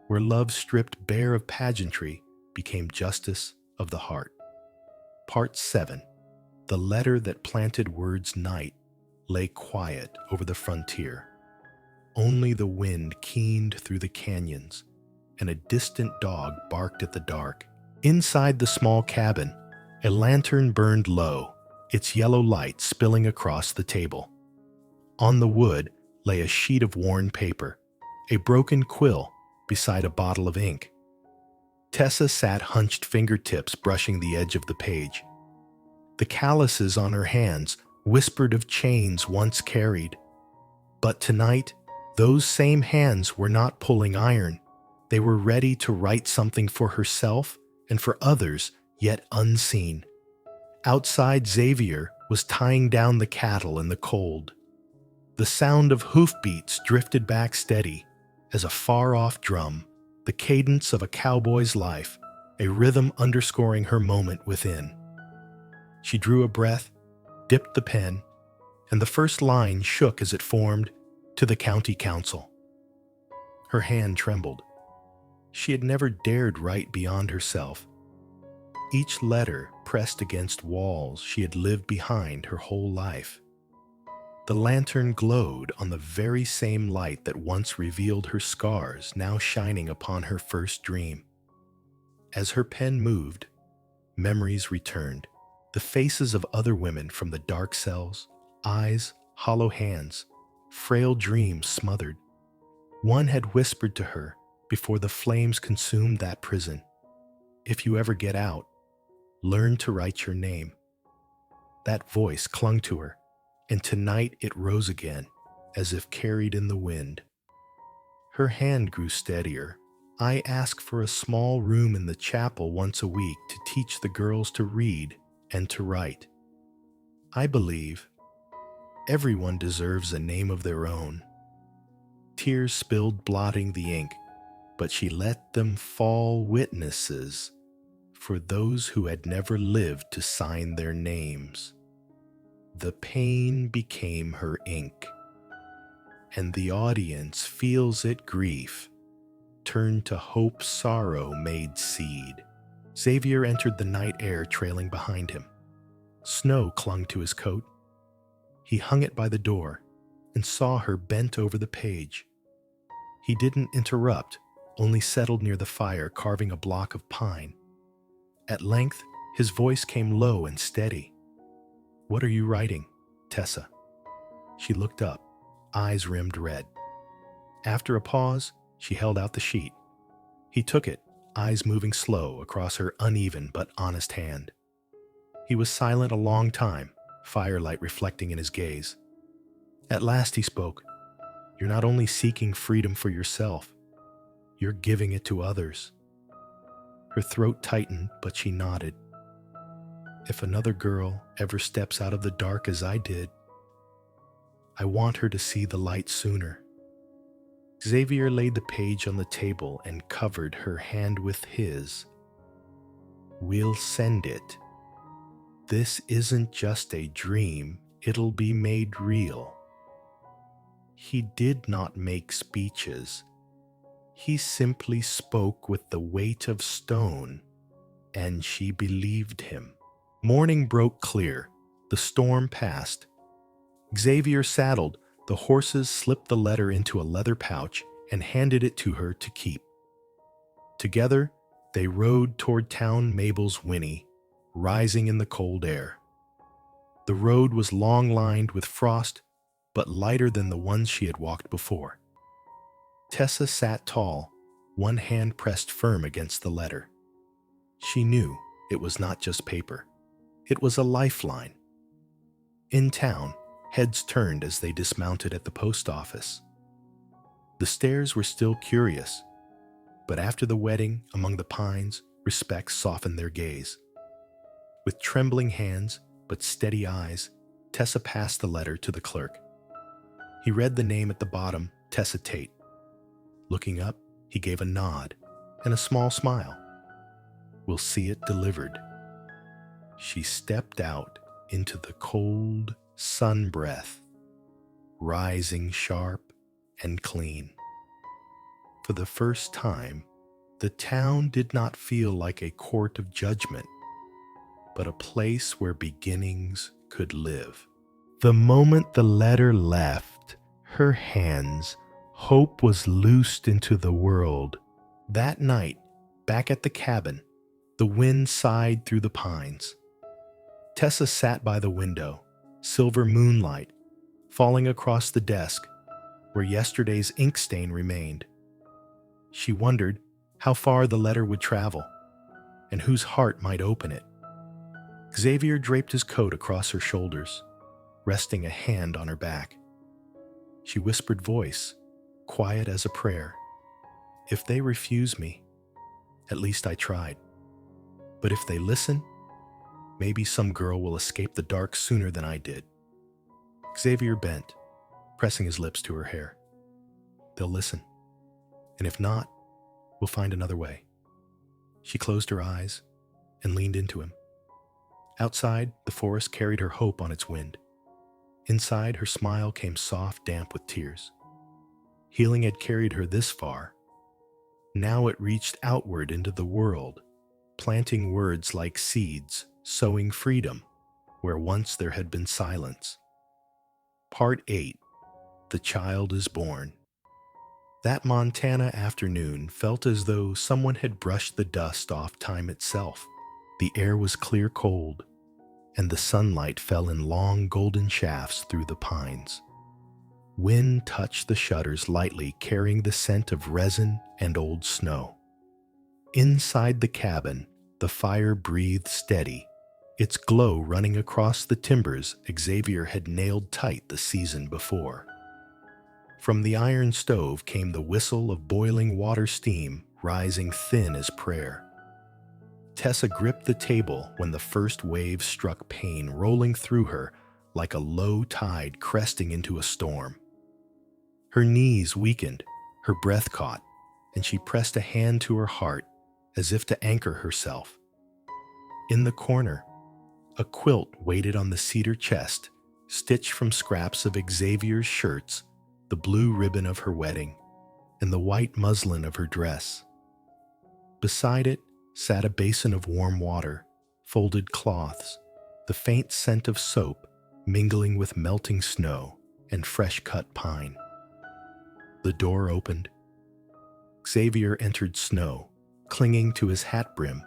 S1: where love stripped bare of pageantry became justice of the heart. Part 7. The letter that planted words night lay quiet over the frontier. Only the wind keened through the canyons, and a distant dog barked at the dark. Inside the small cabin, a lantern burned low, its yellow light spilling across the table. On the wood lay a sheet of worn paper, a broken quill beside a bottle of ink. Tessa sat hunched, fingertips brushing the edge of the page. The calluses on her hands whispered of chains once carried. But tonight, those same hands were not pulling iron. They were ready to write something for herself and for others yet unseen. Outside, Xavier was tying down the cattle in the cold. The sound of hoofbeats drifted back steady as a far-off drum, the cadence of a cowboy's life, a rhythm underscoring her moment within. She drew a breath, dipped the pen, and the first line shook as it formed, "To the County Council." Her hand trembled. She had never dared write beyond herself. Each letter pressed against walls she had lived behind her whole life. The lantern glowed on the very same light that once revealed her scars, now shining upon her first dream. As her pen moved, memories returned, the faces of other women from the dark cells, eyes, hollow hands, frail dreams smothered. One had whispered to her before the flames consumed that prison, "If you ever get out, learn to write your name." That voice clung to her, and tonight it rose again, as if carried in the wind. Her hand grew steadier. "I ask for a small room in the chapel once a week to teach the girls to read and to write. I believe everyone deserves a name of their own." Tears spilled, blotting the ink, but she let them fall, witnesses for those who had never lived to sign their names. The pain became her ink, and the audience feels it grief, turned to hope sorrow made seed. Xavier entered the night air trailing behind him. Snow clung to his coat. He hung it by the door and saw her bent over the page. He didn't interrupt, only settled near the fire, carving a block of pine. At length, his voice came low and steady. "What are you writing, Tessa?" She looked up, eyes rimmed red. After a pause, she held out the sheet. He took it, eyes moving slow across her uneven but honest hand. He was silent a long time, firelight reflecting in his gaze. At last he spoke. "You're not only seeking freedom for yourself, you're giving it to others." Her throat tightened, but she nodded. "If another girl ever steps out of the dark as I did, I want her to see the light sooner." Xavier laid the page on the table and covered her hand with his. "We'll send it. This isn't just a dream, it'll be made real." He did not make speeches. He simply spoke with the weight of stone, and she believed him. Morning broke clear. The storm passed. Xavier saddled. The horses slipped the letter into a leather pouch and handed it to her to keep. Together, they rode toward town. Mabel's whinny, rising in the cold air. The road was long-lined with frost, but lighter than the ones she had walked before. Tessa sat tall, one hand pressed firm against the letter. She knew it was not just paper. It was a lifeline. In town, heads turned as they dismounted at the post office. The stares were still curious, but after the wedding among the pines, respect softened their gaze. With trembling hands but steady eyes, Tessa passed the letter to the clerk. He read the name at the bottom, Tessa Tate. Looking up, he gave a nod and a small smile. "We'll see it delivered." She stepped out into the cold sun breath, rising sharp and clean. For the first time, the town did not feel like a court of judgment, but a place where beginnings could live. The moment the letter left her hands, hope was loosed into the world. That night, back at the cabin, the wind sighed through the pines. Tessa sat by the window, silver moonlight falling across the desk where yesterday's ink stain remained. She wondered how far the letter would travel and whose heart might open it. Xavier draped his coat across her shoulders, resting a hand on her back. She whispered voice, quiet as a prayer. "If they refuse me, at least I tried. But if they listen, maybe some girl will escape the dark sooner than I did." Xavier bent, pressing his lips to her hair. "They'll listen. And if not, we'll find another way." She closed her eyes and leaned into him. Outside, the forest carried her hope on its wind. Inside, her smile came soft, damp with tears. Healing had carried her this far. Now it reached outward into the world, planting words like seeds, sowing freedom where once there had been silence. Part 8. The Child is Born. That Montana afternoon felt as though someone had brushed the dust off time itself. The air was clear cold, and the sunlight fell in long golden shafts through the pines. Wind touched the shutters lightly, carrying the scent of resin and old snow. Inside the cabin, the fire breathed steady, its glow running across the timbers Xavier had nailed tight the season before. From the iron stove came the whistle of boiling water steam, rising thin as prayer. Tessa gripped the table when the first wave struck pain, rolling through her like a low tide cresting into a storm. Her knees weakened, her breath caught, and she pressed a hand to her heart as if to anchor herself. In the corner, a quilt waited on the cedar chest, stitched from scraps of Xavier's shirts, the blue ribbon of her wedding, and the white muslin of her dress. Beside it sat a basin of warm water, folded cloths, the faint scent of soap mingling with melting snow and fresh-cut pine. The door opened. Xavier entered snow, clinging to his hat brim,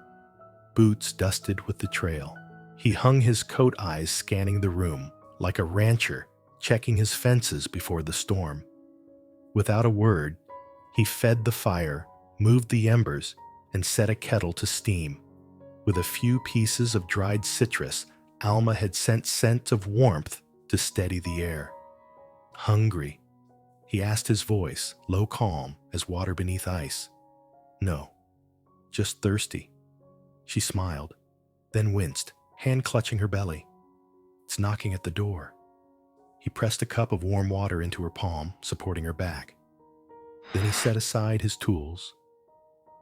S1: boots dusted with the trail. He hung his coat eyes scanning the room, like a rancher checking his fences before the storm. Without a word, he fed the fire, moved the embers, and set a kettle to steam. With a few pieces of dried citrus, Alma had sent scent of warmth to steady the air. "Hungry?" he asked, his voice low, calm as water beneath ice. "No, just thirsty." She smiled, then winced, hand clutching her belly. "It's knocking at the door." He pressed a cup of warm water into her palm, supporting her back. Then he set aside his tools,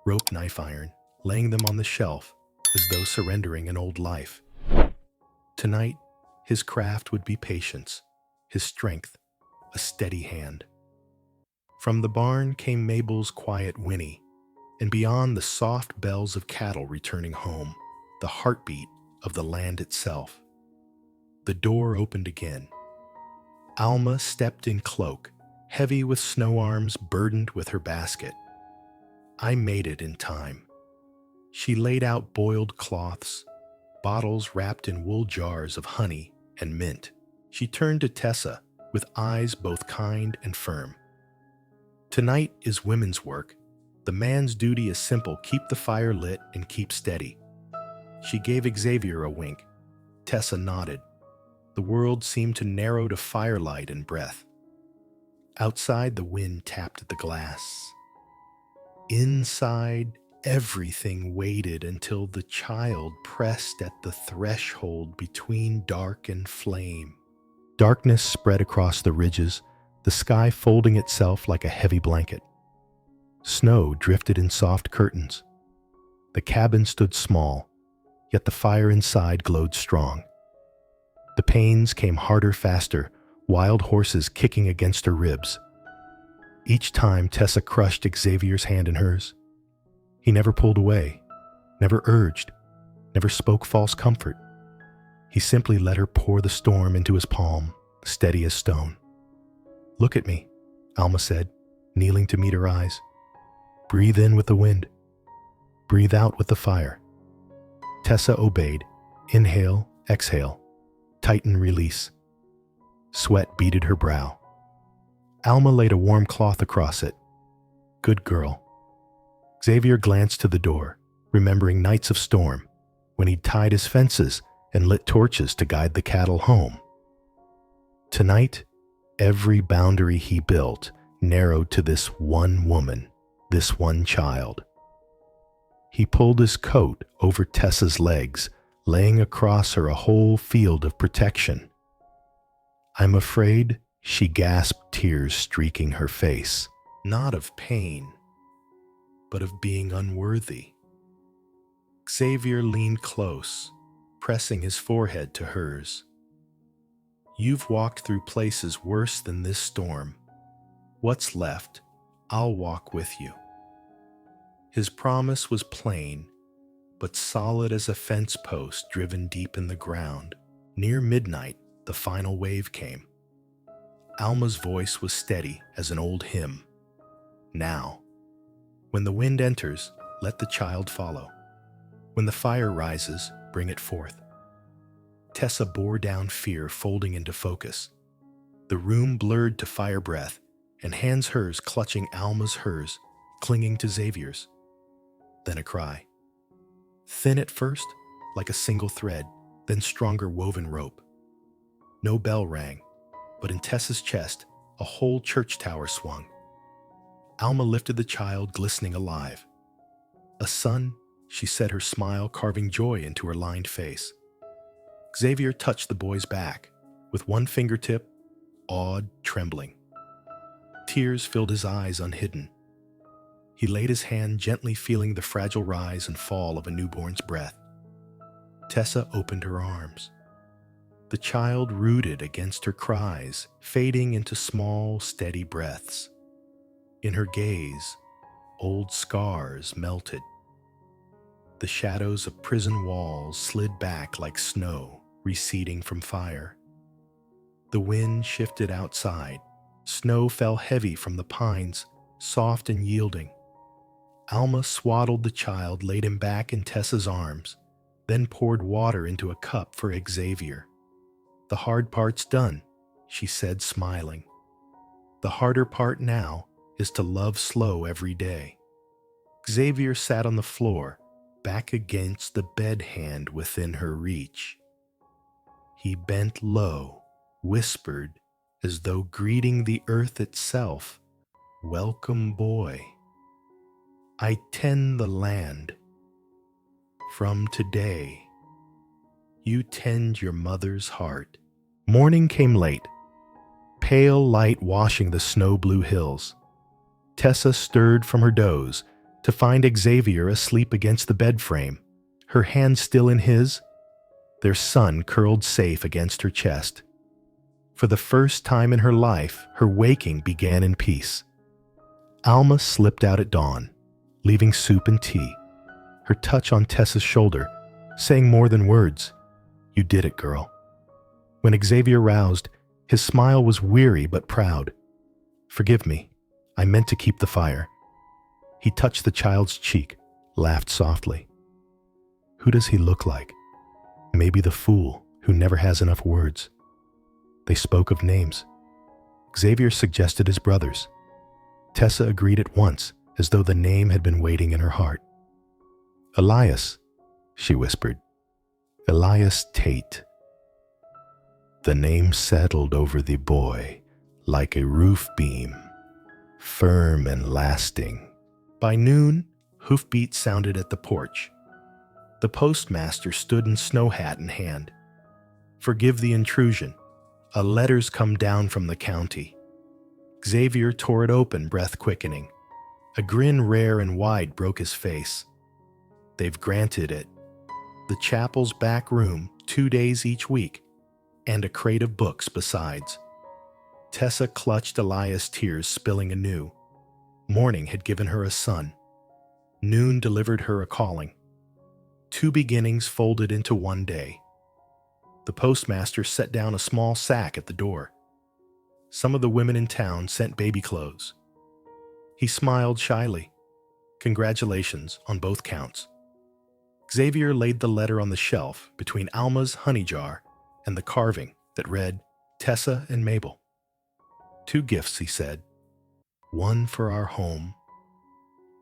S1: rope, knife, iron, laying them on the shelf as though surrendering an old life. Tonight, his craft would be patience, his strength, a steady hand. From the barn came Mabel's quiet whinny, and beyond the soft bells of cattle returning home, the heartbeat of the land itself. The door opened again. Alma stepped in cloak, heavy with snow arms burdened with her basket. I made it in time. She laid out boiled cloths, bottles wrapped in wool jars of honey and mint. She turned to Tessa with eyes both kind and firm. Tonight is women's work. The man's duty is simple: keep the fire lit and keep steady. She gave Xavier a wink. Tessa nodded. The world seemed to narrow to firelight and breath. Outside, the wind tapped at the glass. Inside, everything waited until the child pressed at the threshold between dark and flame. Darkness spread across the ridges, the sky folding itself like a heavy blanket. Snow drifted in soft curtains. The cabin stood small, yet the fire inside glowed strong. The pains came harder, faster, wild horses kicking against her ribs. Each time Tessa crushed Xavier's hand in hers. He never pulled away, never urged, never spoke false comfort. He simply let her pour the storm into his palm, steady as stone. "Look at me," Alma said, kneeling to meet her eyes. "Breathe in with the wind. Breathe out with the fire." Tessa obeyed. Inhale, exhale. Tighten, release. Sweat beaded her brow. Alma laid a warm cloth across it. "Good girl." Xavier glanced to the door, remembering nights of storm, when he'd tied his fences and lit torches to guide the cattle home. Tonight, every boundary he built narrowed to this one woman, this one child. He pulled his coat over Tessa's legs, laying across her a whole field of protection. "I'm afraid," she gasped, tears streaking her face, "not of pain, but of being unworthy." Xavier leaned close, pressing his forehead to hers. "You've walked through places worse than this storm. What's left, I'll walk with you." His promise was plain, but solid as a fence post driven deep in the ground. Near midnight, the final wave came. Alma's voice was steady as an old hymn. "Now, when the wind enters, let the child follow. When the fire rises, bring it forth." Tessa bore down fear, folding into focus. The room blurred to fire breath, and hands hers clutching Alma's, hers clinging to Xavier's. Then a cry. Thin at first, like a single thread, then stronger woven rope. No bell rang, but in Tessa's chest, a whole church tower swung. Alma lifted the child, glistening alive. "A son," she said, her smile carving joy into her lined face. Xavier touched the boy's back, with one fingertip, awed, trembling. Tears filled his eyes unhidden. He laid his hand, gently feeling the fragile rise and fall of a newborn's breath. Tessa opened her arms. The child rooted against her cries, fading into small, steady breaths. In her gaze, old scars melted. The shadows of prison walls slid back like snow, receding from fire. The wind shifted outside. Snow fell heavy from the pines, soft and yielding. Alma swaddled the child, laid him back in Tessa's arms, then poured water into a cup for Xavier. "The hard part's done," she said, smiling. "The harder part now is to love slow every day." Xavier sat on the floor, back against the bed hand within her reach. He bent low, whispered, as though greeting the earth itself, "Welcome, boy. I tend the land. From today, you tend your mother's heart." Morning came late, pale light washing the snow-blue hills. Tessa stirred from her doze to find Xavier asleep against the bed frame, her hand still in his, their son curled safe against her chest. For the first time in her life, her waking began in peace. Alma slipped out at dawn, leaving soup and tea, her touch on Tessa's shoulder, saying more than words, "You did it, girl." When Xavier roused, his smile was weary but proud. "Forgive me, I meant to keep the fire." He touched the child's cheek, laughed softly. "Who does he look like?" "Maybe the fool," who never has enough words. They spoke of names. Xavier suggested his brothers. Tessa agreed at once, as though the name had been waiting in her heart. Elias, she whispered. Elias Tate. The name settled over the boy like a roof beam, firm and lasting. By noon, hoofbeats sounded at the porch. The postmaster stood in snow hat in hand. Forgive the intrusion. A letter's come down from the county. Xavier tore it open, breath quickening. A grin rare and wide broke his face. They've granted it. The chapel's back room, 2 days each week, and a crate of books besides. Tessa clutched Elias' tears spilling anew. Morning had given her a son. Noon delivered her a calling. 2 beginnings folded into 1 day. The postmaster set down a small sack at the door. Some of the women in town sent baby clothes. He smiled shyly. Congratulations on both counts. Xavier laid the letter on the shelf between Alma's honey jar and the carving that read, Tessa and Mabel. 2 gifts, he said. 1 for our home,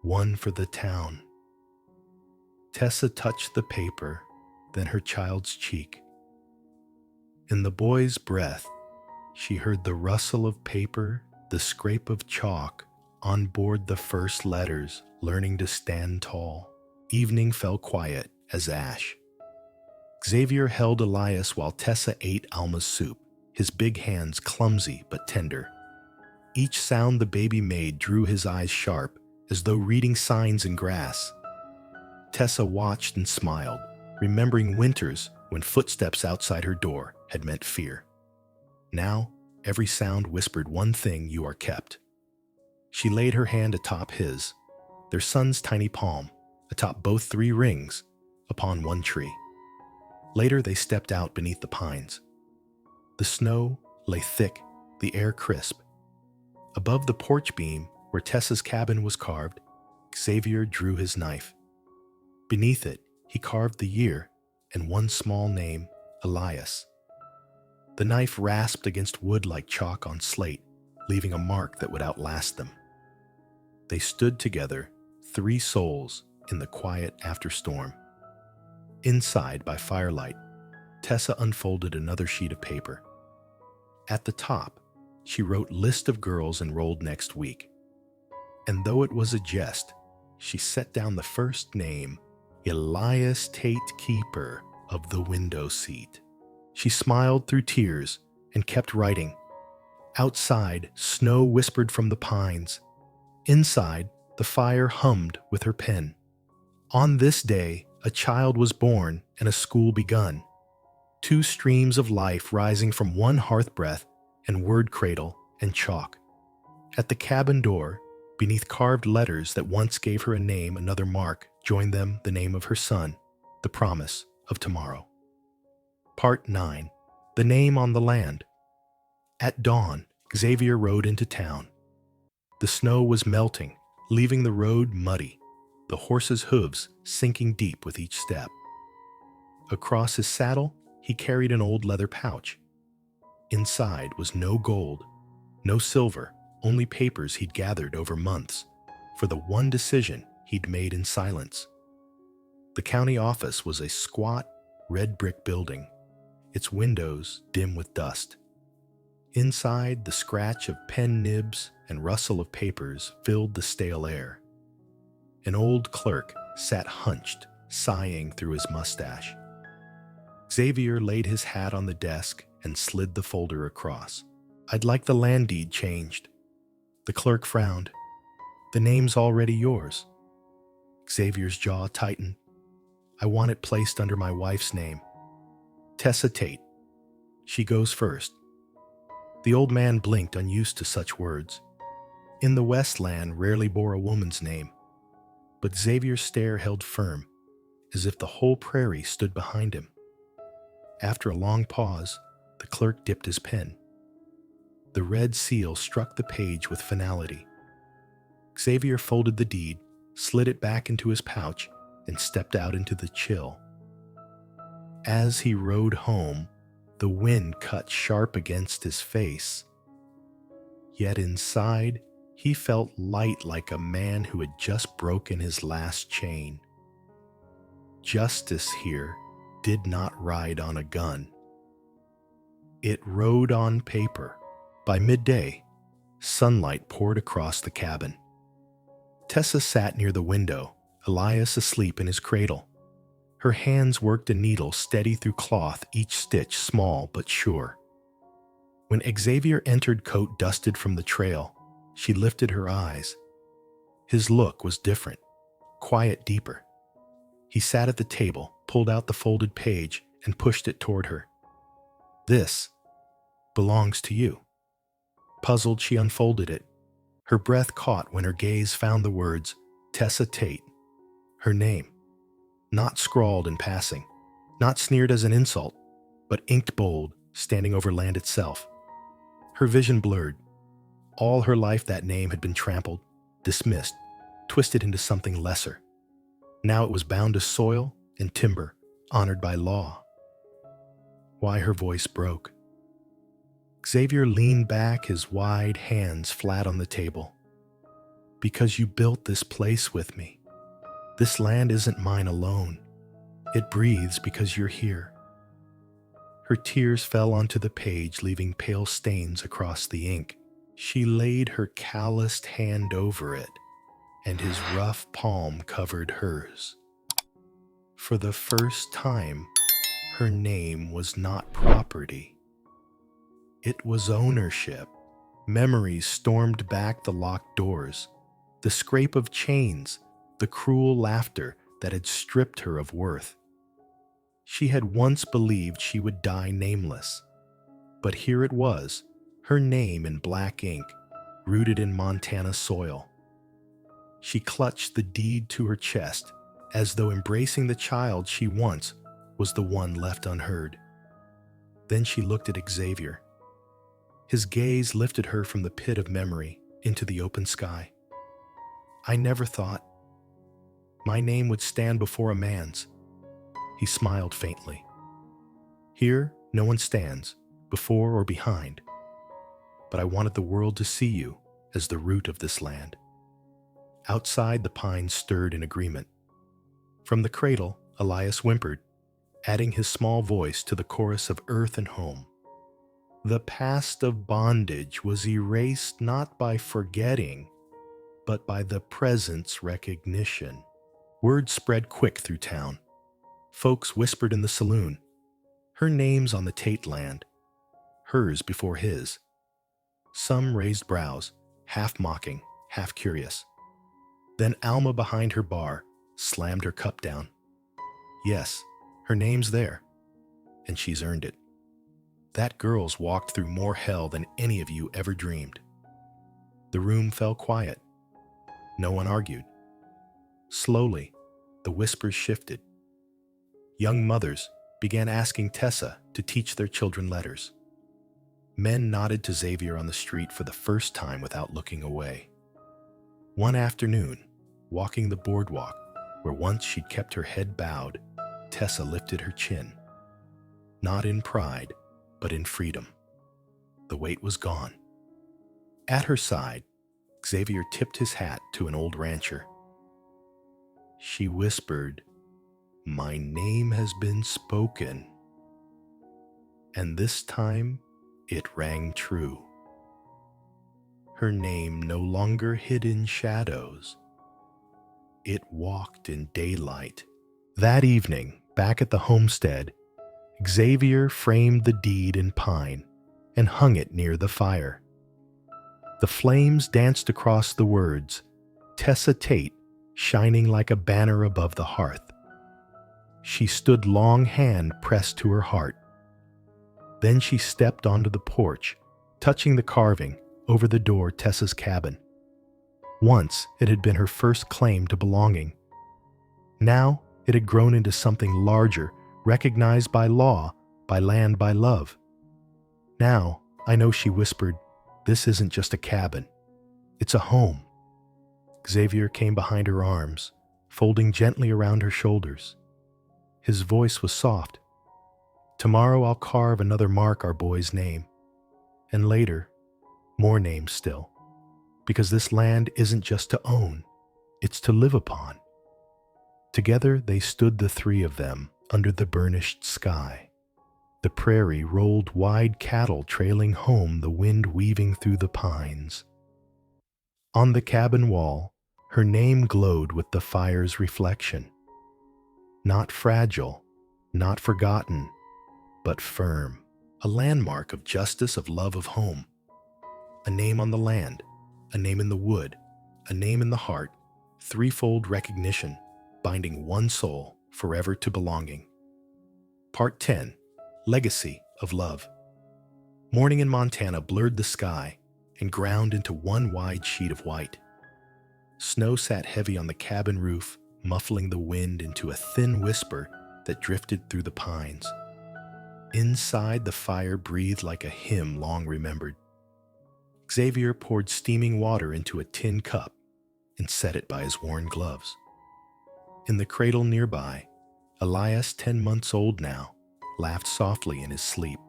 S1: 1 for the town. Tessa touched the paper, then her child's cheek. In the boy's breath, she heard the rustle of paper, the scrape of chalk on board the first letters, learning to stand tall. Evening fell quiet as ash. Xavier held Elias while Tessa ate Alma's soup, his big hands clumsy but tender. Each sound the baby made drew his eyes sharp, as though reading signs in grass. Tessa watched and smiled, remembering winters when footsteps outside her door had meant fear. Now, every sound whispered one thing: you are kept. She laid her hand atop his, their son's tiny palm, atop both 3 rings, upon 1 tree. Later they stepped out beneath the pines. The snow lay thick, the air crisp. Above the porch beam, where Tessa's cabin was carved, Xavier drew his knife. Beneath it, he carved the year and 1 small name, Elias. The knife rasped against wood like chalk on slate, leaving a mark that would outlast them. They stood together, 3 souls, in the quiet after storm. Inside, by firelight, Tessa unfolded another sheet of paper. At the top, she wrote list of girls enrolled next week. And though it was a jest, she set down the first name, Elias Tate, keeper of the window seat. She smiled through tears and kept writing. Outside, snow whispered from the pines. Inside, the fire hummed with her pen. On this day, a child was born and a school begun. 2 streams of life rising from 1 hearth breath and word cradle and chalk. At the cabin door, beneath carved letters that once gave her a name, another mark joined them the name of her son, the promise of tomorrow. Part 9. The Name on the Land. At dawn, Xavier rode into town. The snow was melting, leaving the road muddy, the horse's hooves sinking deep with each step. Across his saddle, he carried an old leather pouch. Inside was no gold, no silver, only papers he'd gathered over months for the one decision he'd made in silence. The county office was a squat, red brick building, its windows dim with dust. Inside, the scratch of pen nibs and rustle of papers filled the stale air. An old clerk sat hunched, sighing through his mustache. Xavier laid his hat on the desk and slid the folder across. I'd like the land deed changed. The clerk frowned. The name's already yours. Xavier's jaw tightened. I want it placed under my wife's name. Tessa Tate. She goes first. The old man blinked, unused to such words. In the West, land rarely bore a woman's name. But Xavier's stare held firm, as if the whole prairie stood behind him. After a long pause, the clerk dipped his pen. The red seal struck the page with finality. Xavier folded the deed, slid it back into his pouch, and stepped out into the chill. As he rode home, The wind cut sharp against his face. Yet inside, he felt light like a man who had just broken his last chain. Justice here did not ride on a gun. It rode on paper. By midday, sunlight poured across the cabin. Tessa sat near the window, Elias asleep in his cradle. Her hands worked a needle steady through cloth, each stitch small but sure. When Xavier entered, coat dusted from the trail, she lifted her eyes. His look was different, quiet, deeper. He sat at the table, pulled out the folded page, and pushed it toward her. "This belongs to you." Puzzled, she unfolded it. Her breath caught when her gaze found the words, Tessa Tate. Her name, not scrawled in passing, not sneered as an insult, but inked bold, standing over land itself. Her vision blurred. All her life that name had been trampled, dismissed, twisted into something lesser. Now it was bound to soil and timber, honored by law. Why her voice broke. Xavier leaned back, his wide hands flat on the table. "Because you built this place with me. This land isn't mine alone. It breathes because you're here." Her tears fell onto the page, leaving pale stains across the ink. She laid her calloused hand over it, and his rough palm covered hers. For the first time, her name was not property. It was ownership. Memories stormed back the locked doors, the scrape of chains, the cruel laughter that had stripped her of worth. She had once believed she would die nameless, but here it was, her name in black ink, rooted in Montana soil. She clutched the deed to her chest, as though embracing the child she once was the one left unheard. Then she looked at Xavier. His gaze lifted her from the pit of memory into the open sky. "I never thought my name would stand before a man's." He smiled faintly. "Here, no one stands, before or behind. But I wanted the world to see you as the root of this land." Outside, the pines stirred in agreement. From the cradle, Elias whimpered, adding his small voice to the chorus of earth and home. The past of bondage was erased not by forgetting, but by the present's recognition. Word spread quick through town. Folks whispered in the saloon. Her name's on the Tate land, hers before his. Some raised brows, half mocking, half curious. Then Alma behind her bar slammed her cup down. Yes, her name's there, and she's earned it. That girl's walked through more hell than any of you ever dreamed. The room fell quiet. No one argued. Slowly, the whispers shifted. Young mothers began asking Tessa to teach their children letters. Men nodded to Xavier on the street for the first time without looking away. One afternoon, walking the boardwalk where once she'd kept her head bowed, Tessa lifted her chin. Not in pride, but in freedom. The weight was gone. At her side, Xavier tipped his hat to an old rancher. She whispered, "My name has been spoken." And this time, it rang true. Her name no longer hid in shadows. It walked in daylight. That evening, back at the homestead, Xavier framed the deed in pine and hung it near the fire. The flames danced across the words, Tessa Tate, shining like a banner above the hearth. She stood, long hand pressed to her heart. Then she stepped onto the porch, touching the carving over the door Tessa's cabin. Once it had been her first claim to belonging. Now it had grown into something larger, recognized by law, by land, by love. "Now, I know," she whispered, "this isn't just a cabin. It's a home." Xavier came behind her arms, folding gently around her shoulders. His voice was soft. Tomorrow I'll carve another mark our boy's name, and later, more names still, because this land isn't just to own, it's to live upon. Together they stood, the three of them, under the burnished sky. The prairie rolled wide cattle trailing home, the wind weaving through the pines. On the cabin wall, her name glowed with the fire's reflection. Not fragile, not forgotten, but firm, a landmark of justice, of love, of home. A name on the land, a name in the wood, a name in the heart, threefold recognition, binding one soul forever to belonging. Part 10. Legacy of Love. Morning in Montana blurred the sky and ground into one wide sheet of white. Snow sat heavy on the cabin roof, muffling the wind into a thin whisper that drifted through the pines. Inside, the fire breathed like a hymn long remembered. Xavier poured steaming water into a tin cup and set it by his worn gloves. In the cradle nearby, Elias, 10 months old now, laughed softly in his sleep,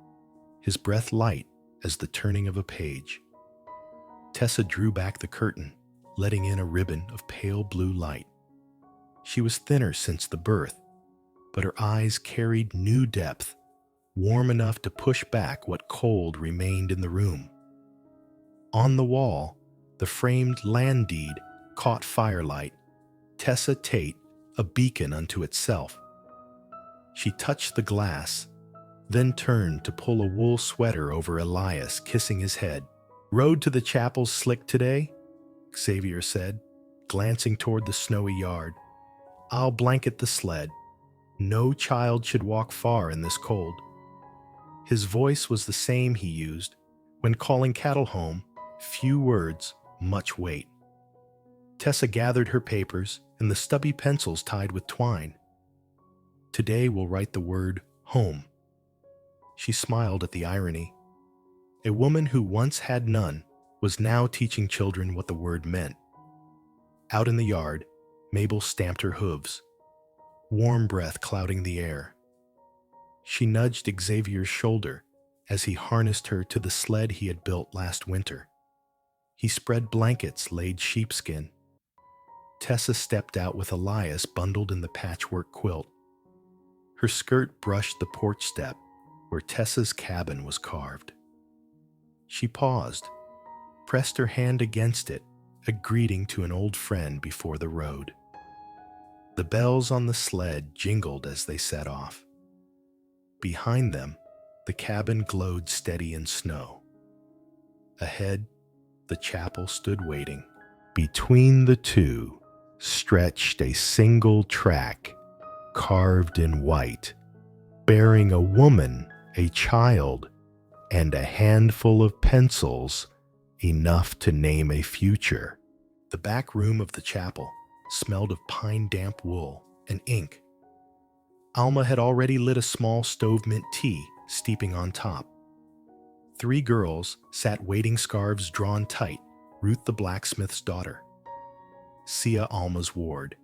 S1: his breath light as the turning of a page. Tessa drew back the curtain, letting in a ribbon of pale blue light. She was thinner since the birth, but her eyes carried new depth, warm enough to push back what cold remained in the room. On the wall, the framed land deed caught firelight, Tessa Tate a beacon unto itself. She touched the glass, then turned to pull a wool sweater over Elias, kissing his head. "Rode to the chapel slick today?" Xavier said, glancing toward the snowy yard. "I'll blanket the sled. No child should walk far in this cold." His voice was the same he used when calling cattle home, few words, much weight. Tessa gathered her papers and the stubby pencils tied with twine. "Today we'll write the word home." She smiled at the irony. A woman who once had none was now teaching children what the word meant. Out in the yard, Mabel stamped her hooves, warm breath clouding the air. She nudged Xavier's shoulder as he harnessed her to the sled he had built last winter. He spread blankets laid sheepskin. Tessa stepped out with Elias bundled in the patchwork quilt. Her skirt brushed the porch step where Tessa's cabin was carved. She paused, pressed her hand against it, a greeting to an old friend before the road. The bells on the sled jingled as they set off. Behind them, the cabin glowed steady in snow. Ahead, the chapel stood waiting. Between the two stretched a single track, carved in white, bearing a woman, a child, and a handful of pencils, enough to name a future. The back room of the chapel smelled of pine-damp wool and ink. Alma had already lit a small stove mint tea, steeping on top. 3 girls sat waiting, scarves drawn tight, Ruth the blacksmith's daughter, Sia Alma's ward,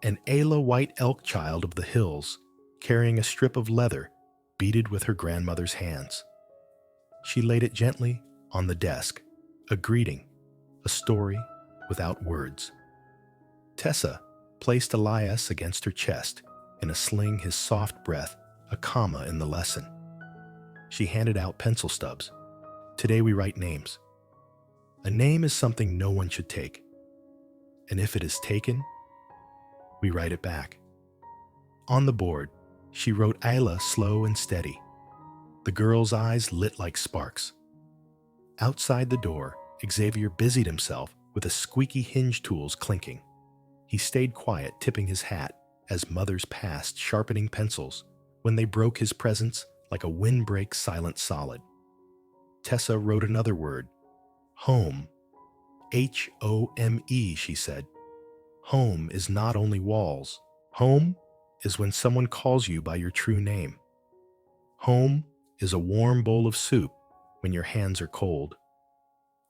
S1: and Ayla white elk child of the hills, carrying a strip of leather beaded with her grandmother's hands. She laid it gently on the desk, a greeting, a story without words. Tessa placed Elias against her chest, in a sling, his soft breath a comma in the lesson. She handed out pencil stubs. "Today we write names. A name is something no one should take. And if it is taken, we write it back." On the board, she wrote Ayla slow and steady. The girl's eyes lit like sparks. Outside the door, Xavier busied himself with the squeaky hinge tools clinking. He stayed quiet, tipping his hat as mothers passed, sharpening pencils when they broke his presence like a windbreak silent solid. Tessa wrote another word, home. Home, she said. Home is not only walls. Home is when someone calls you by your true name. Home is a warm bowl of soup when your hands are cold.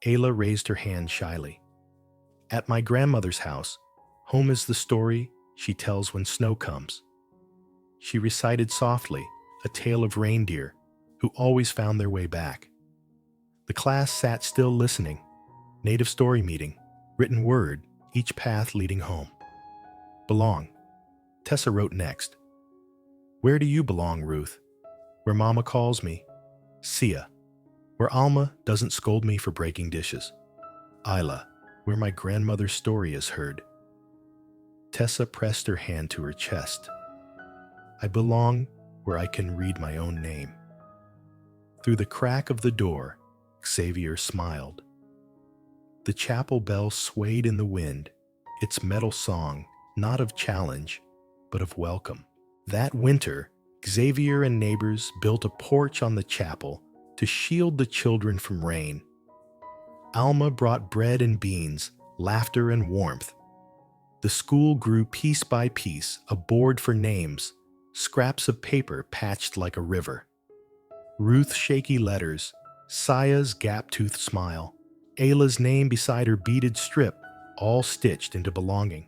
S1: Ayla raised her hand shyly. At my grandmother's house, home is the story she tells when snow comes. She recited softly, a tale of reindeer who always found their way back. The class sat still listening. Native story meeting, written word, each path leading home. Belong. Tessa wrote next. Where do you belong, Ruth? Where Mama calls me. Sia. Where Alma doesn't scold me for breaking dishes. Isla. Where my grandmother's story is heard. Tessa pressed her hand to her chest. I belong where I can read my own name. Through the crack of the door, Xavier smiled. The chapel bell swayed in the wind, its metal song not of challenge, but of welcome. That winter, Xavier and neighbors built a porch on the chapel to shield the children from rain. Alma brought bread and beans, laughter and warmth. The school grew piece by piece, a board for names, scraps of paper patched like a river. Ruth's shaky letters, Sia's gap-toothed smile, Ayla's name beside her beaded strip, all stitched into belonging.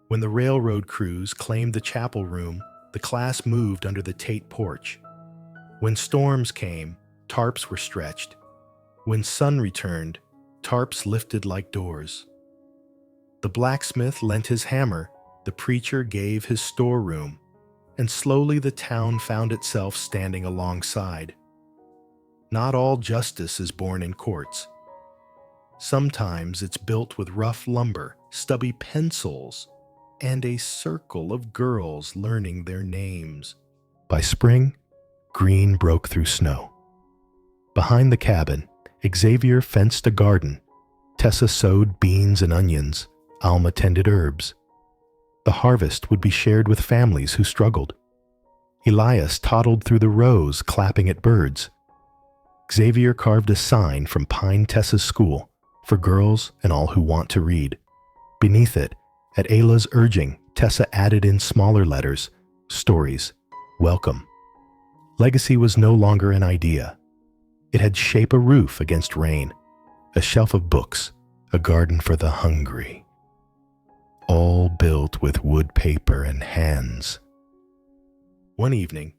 S1: When the railroad crews claimed the chapel room, the class moved under the Tate porch. When storms came, tarps were stretched. When sun returned, tarps lifted like doors. The blacksmith lent his hammer, the preacher gave his storeroom, and slowly the town found itself standing alongside. Not all justice is born in courts. Sometimes it's built with rough lumber, stubby pencils, and a circle of girls learning their names. By spring, green broke through snow. Behind the cabin, Xavier fenced a garden. Tessa sowed beans and onions. Alma tended herbs. The harvest would be shared with families who struggled. Elias toddled through the rows, clapping at birds. Xavier carved a sign from Pine Tessa's school, for girls and all who want to read. Beneath it, at Ayla's urging, Tessa added in smaller letters, stories, welcome. Legacy was no longer an idea. It had shape a roof against rain, a shelf of books, a garden for the hungry. All built with wood paper and hands. One evening,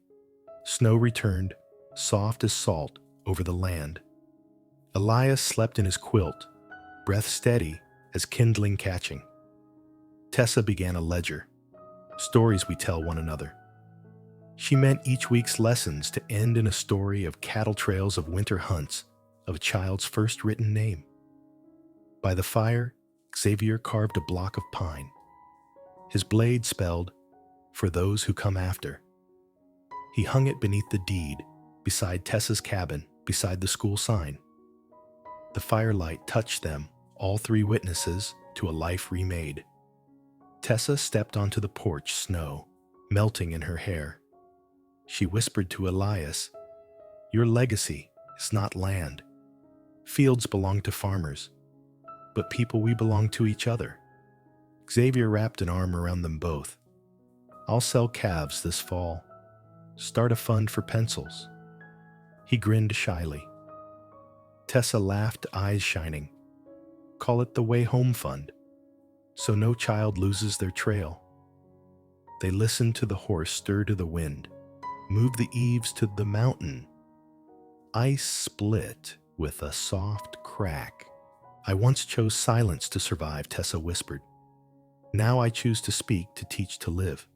S1: snow returned, soft as salt, over the land. Elias slept in his quilt, breath steady as kindling catching. Tessa began a ledger, stories we tell one another. She meant each week's lessons to end in a story of cattle trails of winter hunts, of a child's first written name. By the fire, Xavier carved a block of pine. His blade spelled, for those who come after. He hung it beneath the deed, beside Tessa's cabin, beside the school sign. The firelight touched them, all three witnesses, to a life remade. Tessa stepped onto the porch, snow melting in her hair. She whispered to Elias, your legacy is not land. Fields belong to farmers, but people, we belong to each other. Xavier wrapped an arm around them both. I'll sell calves this fall. Start a fund for pencils. He grinned shyly. Tessa laughed, eyes shining. Call it the Way Home Fund, so no child loses their trail. They listened to the horse stir to the wind, move the eaves to the mountain. Ice split with a soft crack. I once chose silence to survive, Tessa whispered. Now I choose to speak, to teach, to live.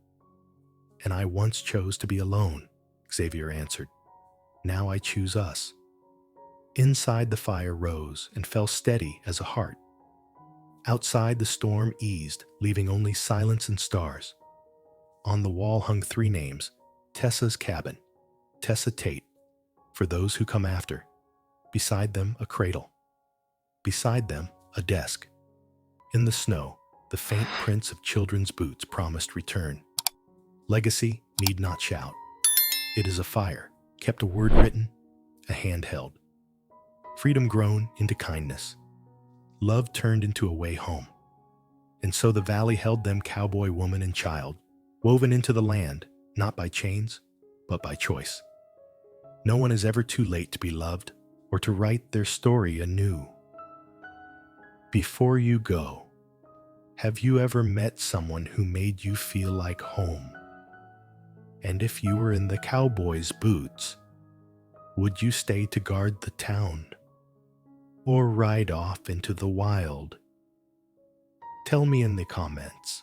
S1: And I once chose to be alone, Xavier answered. Now I choose us. Inside, the fire rose and fell steady as a heart. Outside, the storm eased, leaving only silence and stars. On the wall hung three names: Tessa's cabin, Tessa Tate, for those who come after. Beside them, a cradle. Beside them, a desk. In the snow, the faint prints of children's boots promised return. Legacy need not shout. It is a fire, kept a word written, a hand held. Freedom grown into kindness. Love turned into a way home. And so the valley held them, cowboy, woman, and child, woven into the land, not by chains, but by choice. No one is ever too late to be loved or to write their story anew. Before you go, have you ever met someone who made you feel like home? And if you were in the cowboy's boots, would you stay to guard the town? Or ride off into the wild? Tell me in the comments.